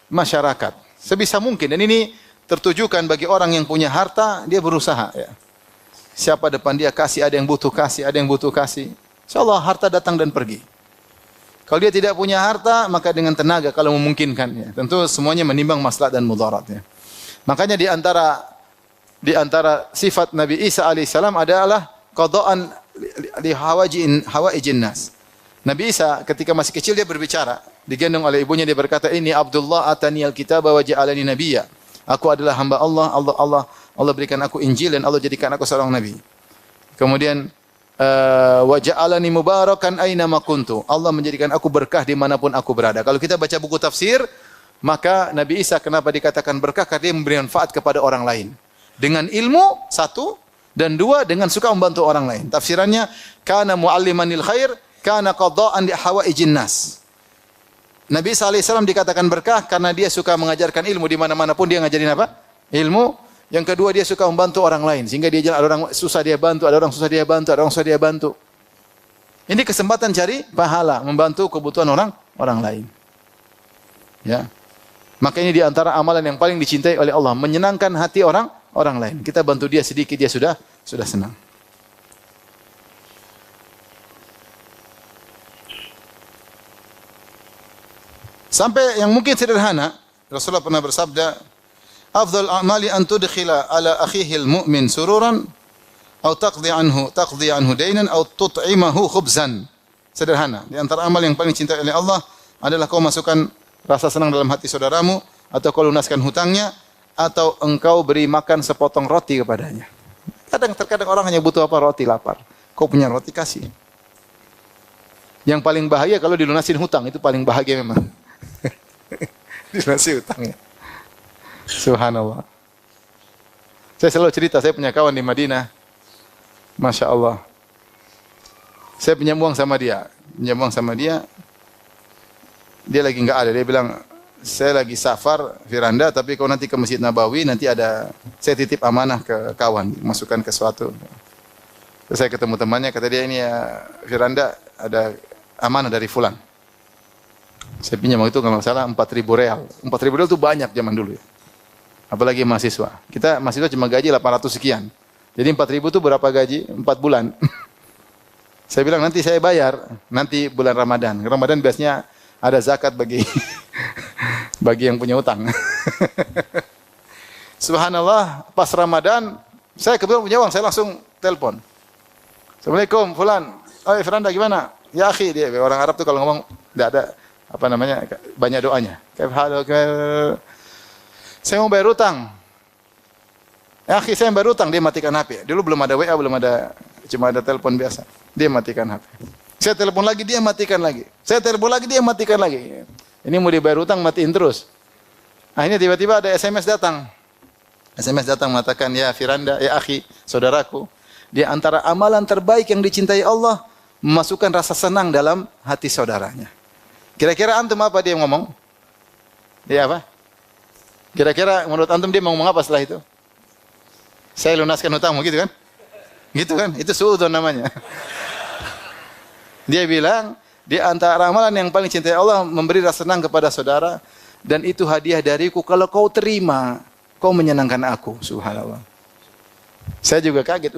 masyarakat sebisa mungkin, dan ini tertujukan bagi orang yang punya harta, dia berusaha ya. Siapa depan dia kasih, ada yang butuh kasih, ada yang butuh kasih. Insyaallah harta datang dan pergi. Kalau dia tidak punya harta, maka dengan tenaga kalau memungkinkan ya. Tentu semuanya menimbang maslahat dan mudarat ya. Makanya di antara sifat Nabi Isa alaihissalam adalah qada'an li hawaijin nas. Nabi Isa ketika masih kecil dia berbicara, digendong oleh ibunya, dia berkata, "Ini Abdullah atani al-kitaba wa ja'alani nabiyya." Aku adalah hamba Allah, Allah berikan aku Injil dan Allah jadikan aku seorang nabi. Kemudian wa ja'alani mubarakan aina ma kuntu. Allah menjadikan aku berkah dimanapun aku berada. Kalau kita baca buku tafsir, maka Nabi Isa kenapa dikatakan berkah? Karena dia memberi manfaat kepada orang lain. Dengan ilmu satu, Dan dua, dengan suka membantu orang lain. Tafsirannya, kana muallimanil khair, kana qada'an li hawaijin nas. Nabi SAW dikatakan berkah karena dia suka mengajarkan ilmu di mana-mana pun dia ngajarin apa? Ilmu. Yang kedua, dia suka membantu orang lain sehingga dia jalan, ada orang susah dia bantu, ada orang susah dia bantu, ada orang susah dia bantu. Ini kesempatan cari pahala, membantu kebutuhan orang lain. Ya. Maka ini di antara amalan yang paling dicintai oleh Allah, menyenangkan hati orang lain. Kita bantu dia sedikit, dia sudah senang. Sampai yang mungkin sederhana, Rasulullah pernah bersabda, "Afdhal a'mali an tudkhila ala akhihi al-mu'min sururan atau taqdi anhu dainan atau tut'imahu khubzan." Sederhana. Di antara amal yang paling dicintai oleh Allah adalah kau masukkan rasa senang dalam hati saudaramu, atau kau lunaskan hutangnya, atau engkau beri makan sepotong roti kepadanya. Terkadang orang hanya butuh apa? Roti, lapar. Kau punya roti, kasih. Yang paling bahagia kalau dilunasin hutang, itu paling bahagia memang. Dilunasi hutangnya. Subhanallah. Saya selalu cerita, saya punya kawan di Madinah. Masya Allah. Saya pinjam uang sama dia. Dia lagi enggak ada. Dia bilang, saya lagi safar, Firanda, tapi kau nanti ke Masjid Nabawi, nanti ada, saya titip amanah ke kawan, masukkan ke suatu. Terus saya ketemu temannya, kata dia, ini ya Firanda, ada amanah dari fulan. Saya pinjam waktu itu kalau nggak salah 4.000 real. 4.000 real itu banyak zaman dulu ya. Apalagi mahasiswa. Kita mahasiswa cuma gaji 800 sekian. Jadi 4.000 itu berapa gaji? 4 bulan. Saya bilang nanti saya bayar, nanti bulan Ramadan. Ramadan biasanya ada zakat bagi bagi yang punya utang. Subhanallah, pas Ramadan, saya kebetulan punya uang, saya langsung telepon. Assalamualaikum, fulan. Oh, Firanda gimana? Ya akhi, dia orang Arab tuh kalau ngomong enggak ada apa namanya, banyak doanya. Saya mau bayar utang. Ya akhi, saya bayar utang, dia matikan HP. Dulu belum ada WA, belum ada, cuma ada telepon biasa. Dia matikan HP. Saya telepon lagi, dia matikan lagi. Saya telepon lagi, dia matikan lagi. Ini mau dibayar utang, matiin terus. Akhirnya tiba-tiba ada SMS datang. SMS datang mengatakan, ya Firanda, ya akhi, saudaraku, di antara amalan terbaik yang dicintai Allah, memasukkan rasa senang dalam hati saudaranya. Kira-kira antum apa dia ngomong? Dia apa? Kira-kira menurut antum dia mau ngomong apa setelah itu? Saya lunaskan hutangmu, gitu kan? Gitu kan? Itu suudzon namanya. Dia bilang, di antara amalan yang paling cintai Allah, memberi rasa senang kepada saudara, dan itu hadiah dariku, kalau kau terima, kau menyenangkan aku. Subhanallah. Saya juga kaget.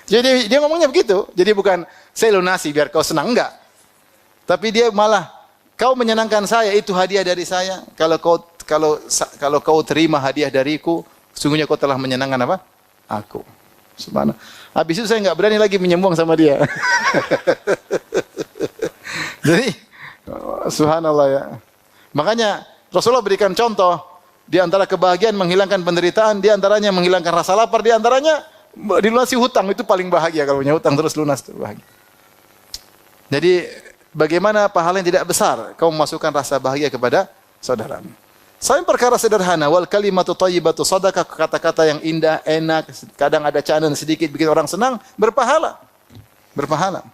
Jadi dia ngomongnya begitu. Jadi bukan, saya lunasi biar kau senang, enggak. Tapi dia malah, kau menyenangkan saya, itu hadiah dari saya. Kalau kau terima hadiah dariku, sungguhnya kau telah menyenangkan apa? Aku. Subhanallah. Habis itu saya enggak berani lagi menyembung sama dia. Jadi, subhanallah ya. Makanya Rasulullah berikan contoh, di antara kebahagiaan menghilangkan penderitaan, di antaranya menghilangkan rasa lapar, di antaranya dilunasi hutang, itu paling bahagia kalau punya hutang terus lunas, itu bahagia. Jadi bagaimana pahala yang tidak besar kau memasukkan rasa bahagia kepada saudaramu. Selain perkara sederhana, wal kalimatu thayyibatu shadaqah, kata-kata yang indah, enak, kadang ada candaan sedikit bikin orang senang, berpahala. Berpahala.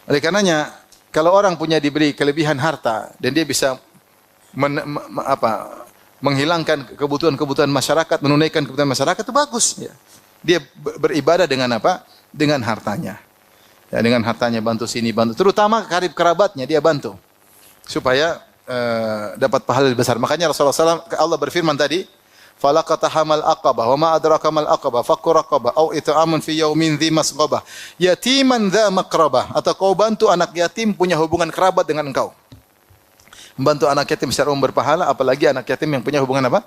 Oleh karenanya, kalau orang punya diberi kelebihan harta dan dia bisa menghilangkan kebutuhan-kebutuhan masyarakat, menunaikan kebutuhan masyarakat, itu bagus. Ya. Dia beribadah dengan apa? Dengan hartanya. Ya, dengan hartanya bantu sini, bantu. Terutama karib kerabatnya dia bantu. Supaya dapat pahala lebih besar. Makanya Rasulullah SAW, Allah berfirman tadi, falaqatahamal aqabah, wa ma adraka mal aqabah, fakku raqabah, au it'amun fi yaumin dhi masghabah, yatiman dha maqrabah, atau kau bantu anak yatim punya hubungan kerabat dengan engkau. Membantu anak yatim secara umum berpahala, apalagi anak yatim yang punya hubungan apa?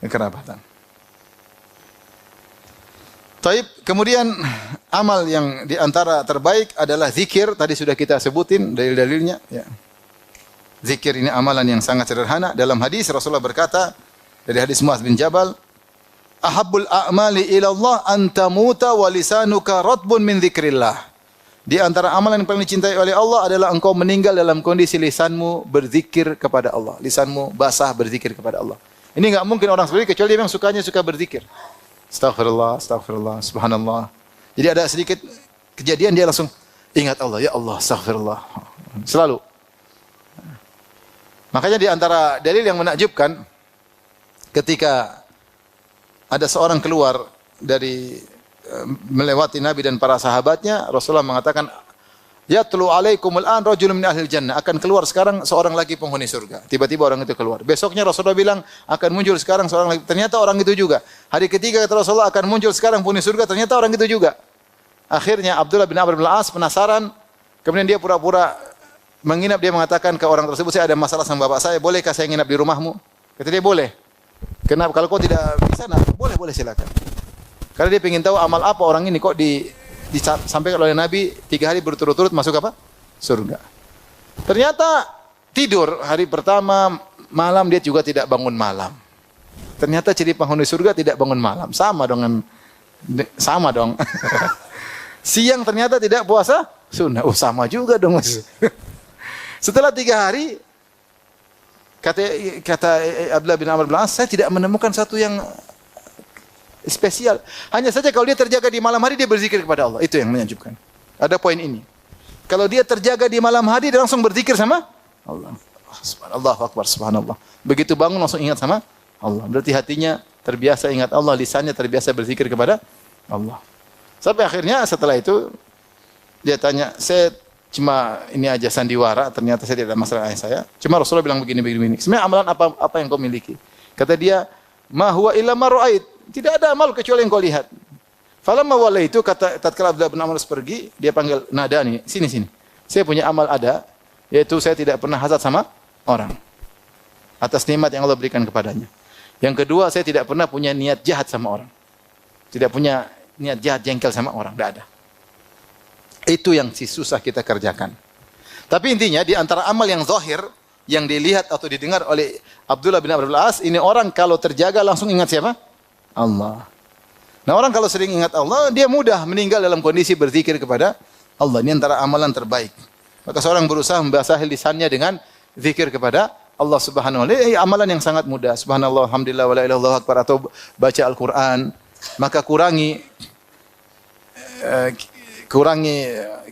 Kerabatan. Taib, kemudian amal yang di antara terbaik adalah zikir, tadi sudah kita sebutin dalil-dalilnya, ya. Zikir ini amalan yang sangat sederhana. Dalam hadis Rasulullah berkata, dari hadis Muaz bin Jabal, ahabbul a'mali ila Allah an tamuta wa lisanuka ratbun min dzikrillah. Di antara amalan yang paling dicintai oleh Allah adalah engkau meninggal dalam kondisi lisanmu berzikir kepada Allah. Lisanmu basah berzikir kepada Allah. Ini enggak mungkin orang seperti kecuali dia memang suka berzikir. Astaghfirullah, astaghfirullah, subhanallah. Jadi ada sedikit kejadian dia langsung ingat Allah, ya Allah, astaghfirullah. Selalu. Makanya di antara dalil yang menakjubkan ketika ada seorang keluar dari melewati Nabi dan para sahabatnya, Rasulullah mengatakan, "Yatlu alaikumul an rajulun min ahlil jannah." Akan keluar sekarang seorang lagi penghuni surga. Tiba-tiba orang itu keluar. Besoknya Rasulullah bilang akan muncul sekarang seorang lagi. Ternyata orang itu juga. Hari ketiga kata Rasulullah akan muncul sekarang penghuni surga. Ternyata orang itu juga. Akhirnya Abdullah bin Amr bin Al-As penasaran. Kemudian dia pura-pura menginap. Dia mengatakan ke orang tersebut, saya ada masalah sama bapak saya. Bolehkah saya nginap di rumahmu? Kata dia, boleh. Kenapa? Kalau kau tidak bisa, nah, boleh silakan. Karena dia ingin tahu amal apa orang ini kok disampaikan oleh Nabi 3 hari berturut-turut masuk apa? Surga. Ternyata tidur hari pertama malam dia juga tidak bangun malam. Ternyata ciri penghuni surga tidak bangun malam. Sama dong. Siang ternyata tidak puasa sunnah. Oh sama juga dong mas. Setelah 3 hari kata Abdullah bin Amr bin As, saya tidak menemukan satu yang spesial. Hanya saja kalau dia terjaga di malam hari dia berzikir kepada Allah. Itu yang menakjubkan. Ada poin ini. Kalau dia terjaga di malam hari dia langsung berzikir sama Allah. Subhanallah akbar, subhanallah. Begitu bangun langsung ingat sama Allah. Berarti hatinya terbiasa ingat Allah, lisannya terbiasa berzikir kepada Allah. Sampai akhirnya setelah itu dia tanya, saya cuma ini aja sandiwara, ternyata saya tidak ada masalah ayah saya. Cuma Rasulullah bilang begini. Sebenarnya amalan apa yang kau miliki? Kata dia, ma huwa illa ma ra'ait. Tidak ada amal kecuali yang kau lihat. Falamma walaitu, kata tatkala Abdullah bin Amr pergi, dia panggil Nadani, sini. Saya punya amal ada, yaitu saya tidak pernah hasad sama orang atas nikmat yang Allah berikan kepadanya. Yang kedua, saya tidak pernah punya niat jahat sama orang. Tidak punya niat jahat jengkel sama orang, tidak ada. Itu yang susah kita kerjakan. Tapi intinya di antara amal yang zahir yang dilihat atau didengar oleh Abdullah bin Amr bin Al-As, ini orang kalau terjaga langsung ingat siapa? Allah. Nah, orang kalau sering ingat Allah, dia mudah meninggal dalam kondisi berzikir kepada Allah. Ini antara amalan terbaik. Maka seorang berusaha membasahi lisannya dengan zikir kepada Allah Subhanahu wa taala. Ini amalan yang sangat mudah. Subhanallah, alhamdulillah, wala ilaha illallah akbar, atau baca Al-Qur'an. Maka kurangi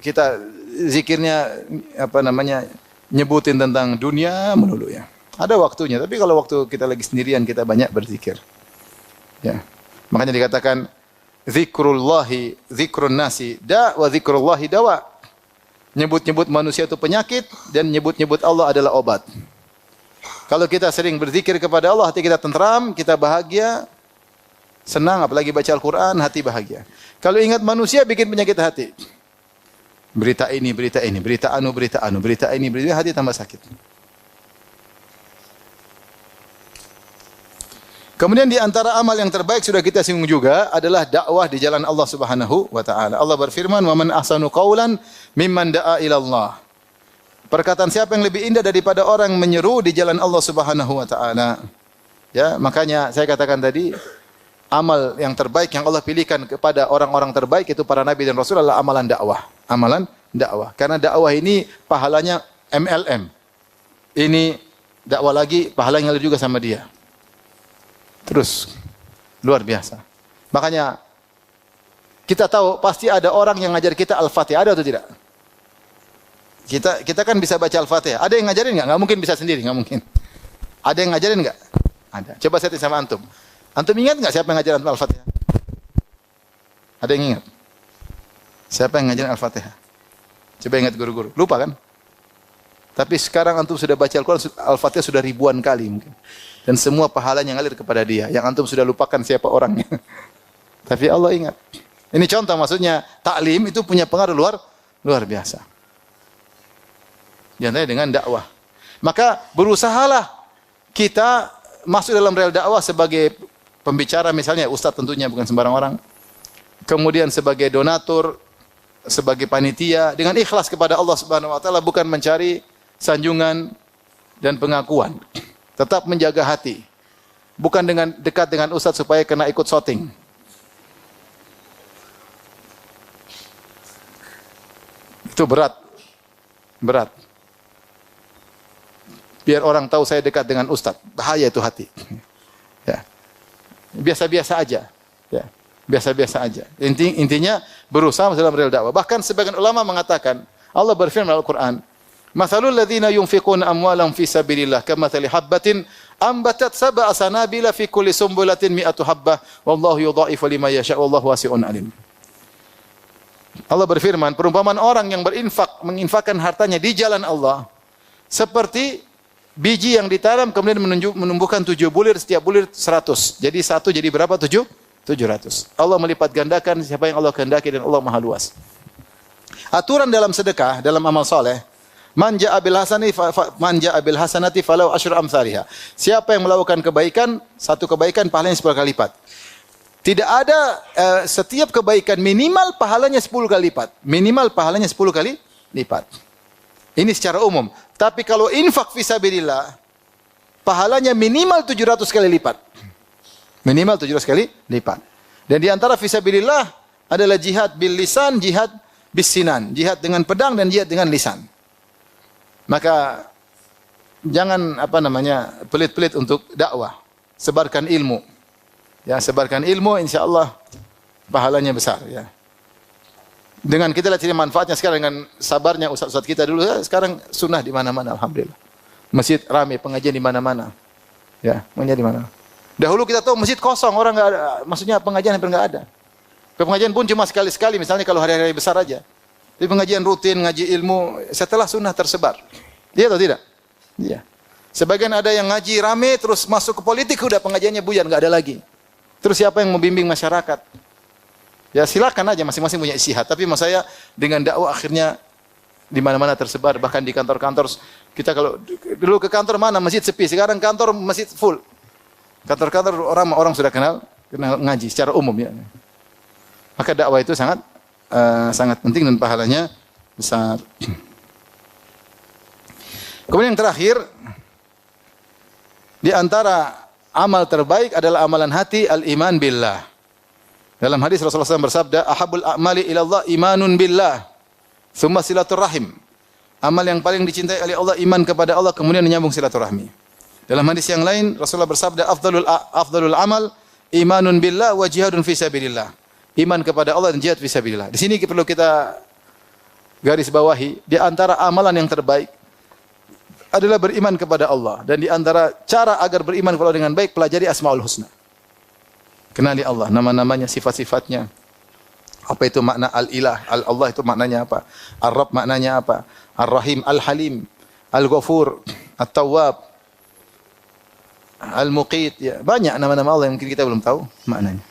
kita zikirnya nyebutin tentang dunia melulu ya. Ada waktunya, tapi kalau waktu kita lagi sendirian kita banyak berzikir. Ya. Makanya dikatakan zikrullahi zikrun nasi wa zikrullahi dawa. Nyebut-nyebut manusia itu penyakit dan nyebut-nyebut Allah adalah obat. Kalau kita sering berzikir kepada Allah, hati kita tentram, kita bahagia, senang, apalagi baca Al-Qur'an, hati bahagia. Kalau ingat manusia bikin penyakit hati. Berita ini, berita anu, hati tambah sakit. Kemudian di antara amal yang terbaik sudah kita singgung juga adalah dakwah di jalan Allah Subhanahu wa taala. Allah berfirman, "Wa man ahsanu qaulan mimman da'a ila Allah." Perkataan siapa yang lebih indah daripada orang menyeru di jalan Allah Subhanahu wa taala. Ya, makanya saya katakan tadi, amal yang terbaik yang Allah pilihkan kepada orang-orang terbaik itu para nabi dan rasul adalah amalan dakwah. Amalan dakwah. Karena dakwah ini pahalanya MLM. Ini dakwah lagi pahalanya juga sama dia. Terus luar biasa. Makanya kita tahu pasti ada orang yang ngajar kita Al-Fatihah, ada atau tidak? Kita kan bisa baca Al-Fatihah. Ada yang ngajarin enggak? Enggak mungkin bisa sendiri, enggak mungkin. Ada yang ngajarin enggak? Ada. Coba saya tanya sama antum. Antum ingat enggak siapa yang ngajarin Al-Fatihah? Ada yang ingat? Siapa yang ngajarin Al-Fatihah? Coba ingat guru-guru. Lupa kan? Tapi sekarang antum sudah baca Al-Quran, Al-Fatihah sudah ribuan kali mungkin. Dan semua pahalanya ngalir kepada dia. Yang antum sudah lupakan siapa orangnya. Tapi Allah ingat. Ini contoh, maksudnya taklim itu punya pengaruh luar biasa. Jangan dengan dakwah. Maka berusahalah kita masuk dalam rel dakwah sebagai pembicara misalnya, ustaz tentunya bukan sembarang orang. Kemudian sebagai donatur, sebagai panitia dengan ikhlas kepada Allah Subhanahu wa taala, bukan mencari sanjungan dan pengakuan. Tetap menjaga hati. Bukan dengan dekat dengan ustaz supaya kena ikut shooting. Itu berat. Berat. Biar orang tahu saya dekat dengan ustaz. Bahaya itu hati. Ya. Biasa-biasa aja. Ya, biasa-biasa aja. Intinya berusaha dalam real dakwah. Bahkan sebagian ulama mengatakan, Allah berfirman dalam Al-Qur'an, "Matsalul ladzina yunfiquna amwalahum fi sabilillah kamathali habbatin ambatat sab'a sanabila fi kulli sumbulatin mi'atu habbah wallahu yudha'ifu liman yasha' wallahu wasi'un alim." Allah berfirman, perumpamaan orang yang menginfakkan hartanya di jalan Allah seperti biji yang ditanam kemudian menumbuhkan 7 bulir, setiap bulir 100. Jadi satu jadi berapa? 700. Allah melipat gandakan siapa yang Allah kehendaki dan Allah Maha luas. Aturan dalam sedekah, dalam amal soleh, man ja'a bil hasanati falau asyru amsalihha. Siapa yang melakukan kebaikan, satu kebaikan pahalanya 10 kali lipat. Tidak ada setiap kebaikan minimal pahalanya 10 kali lipat. Minimal pahalanya 10 kali lipat. Ini secara umum. Tapi kalau infak fisabilillah, pahalanya minimal 700 kali lipat. Minimal 700 kali lipat. Dan di antara fisabilillah adalah jihad bil lisan, jihad bis sinan. Jihad dengan pedang dan jihad dengan lisan. Maka jangan pelit-pelit untuk dakwah. Sebarkan ilmu. Ya, sebarkan ilmu, insyaallah pahalanya besar. Ya. Dengan kita lihat sini manfaatnya sekarang dengan sabarnya ustaz-ustaz kita dulu, ya, sekarang sunnah di mana-mana, alhamdulillah. Masjid ramai, pengajian di mana-mana. Ya, pengajian di mana. Dahulu kita tahu masjid kosong, orang enggak ada, maksudnya pengajian hampir enggak ada. Pengajian pun cuma sekali-sekali, misalnya kalau hari-hari besar aja. Jadi pengajian rutin, ngaji ilmu setelah sunnah tersebar. Iya atau tidak? Iya. Sebagian ada yang ngaji rame terus masuk ke politik, udah pengajiannya buyar, enggak ada lagi. Terus siapa yang membimbing masyarakat? Ya silakan aja masing-masing punya ijtihad, tapi maksud saya dengan dakwah akhirnya di mana-mana tersebar, bahkan di kantor-kantor. Kita kalau dulu ke kantor mana masjid sepi, sekarang kantor masjid full. Kantor-kantor orang sudah kenal ngaji secara umum ya. Maka dakwah itu sangat penting dan pahalanya besar. Kemudian yang terakhir, di antara amal terbaik adalah amalan hati, al-iman billah. Dalam hadis Rasulullah SAW bersabda, ahabul a'mali ilallah imanun billah, thumma silaturrahim. Amal yang paling dicintai oleh Allah, iman kepada Allah, kemudian menyambung silaturahmi. Dalam hadis yang lain, Rasulullah bersabda, afdalul amal, imanun billah wa jihadun fi sabilillah. Iman kepada Allah dan jihad fi sabilillah. Di sini perlu kita garis bawahi, di antara amalan yang terbaik adalah beriman kepada Allah. Dan di antara cara agar beriman kepada Allah dengan baik, pelajari Asmaul Husna. Kenali Allah, nama-namanya, sifat-sifatnya. Apa itu makna Al-Ilah? Allah itu maknanya apa? Ar-Rabb maknanya apa? Ar-Rahim, Al-Halim, Al-Ghafur, At-Tawwab, Al-Muqit. Ya. Banyak nama-nama Allah yang mungkin kita belum tahu maknanya.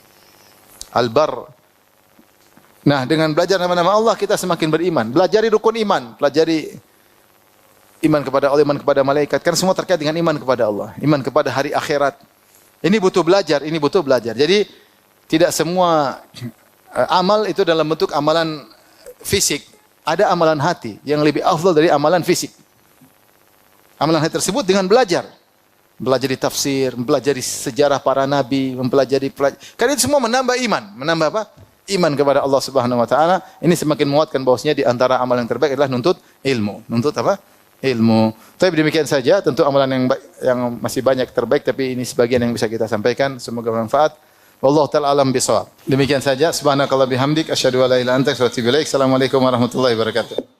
Al-Bar. Nah, dengan belajar nama-nama Allah, kita semakin beriman. Belajari rukun iman, pelajari iman kepada Allah, iman kepada malaikat. Karena semua terkait dengan iman kepada Allah. Iman kepada hari akhirat. Ini butuh belajar, ini butuh belajar. Jadi, tidak semua amal itu dalam bentuk amalan fisik. Ada amalan hati yang lebih afdal dari amalan fisik. Amalan hati tersebut dengan belajar. Mempelajari tafsir, mempelajari sejarah para nabi, karena itu semua menambah iman. Menambah apa? Iman kepada Allah Subhanahu wa taala. Ini semakin menguatkan bahwasanya di antara amalan yang terbaik adalah nuntut ilmu. Nuntut apa? Ilmu. Tapi demikian saja, tentu amalan yang masih banyak terbaik, tapi ini sebagian yang bisa kita sampaikan. Semoga bermanfaat. Wallahu ta'ala alam bisawab. Demikian saja. Subhanakallah bihamdik. Asyhadu an la ilaha illa anta astaghfiruka wa atubu ilaik. Assalamualaikum warahmatullahi wabarakatuh.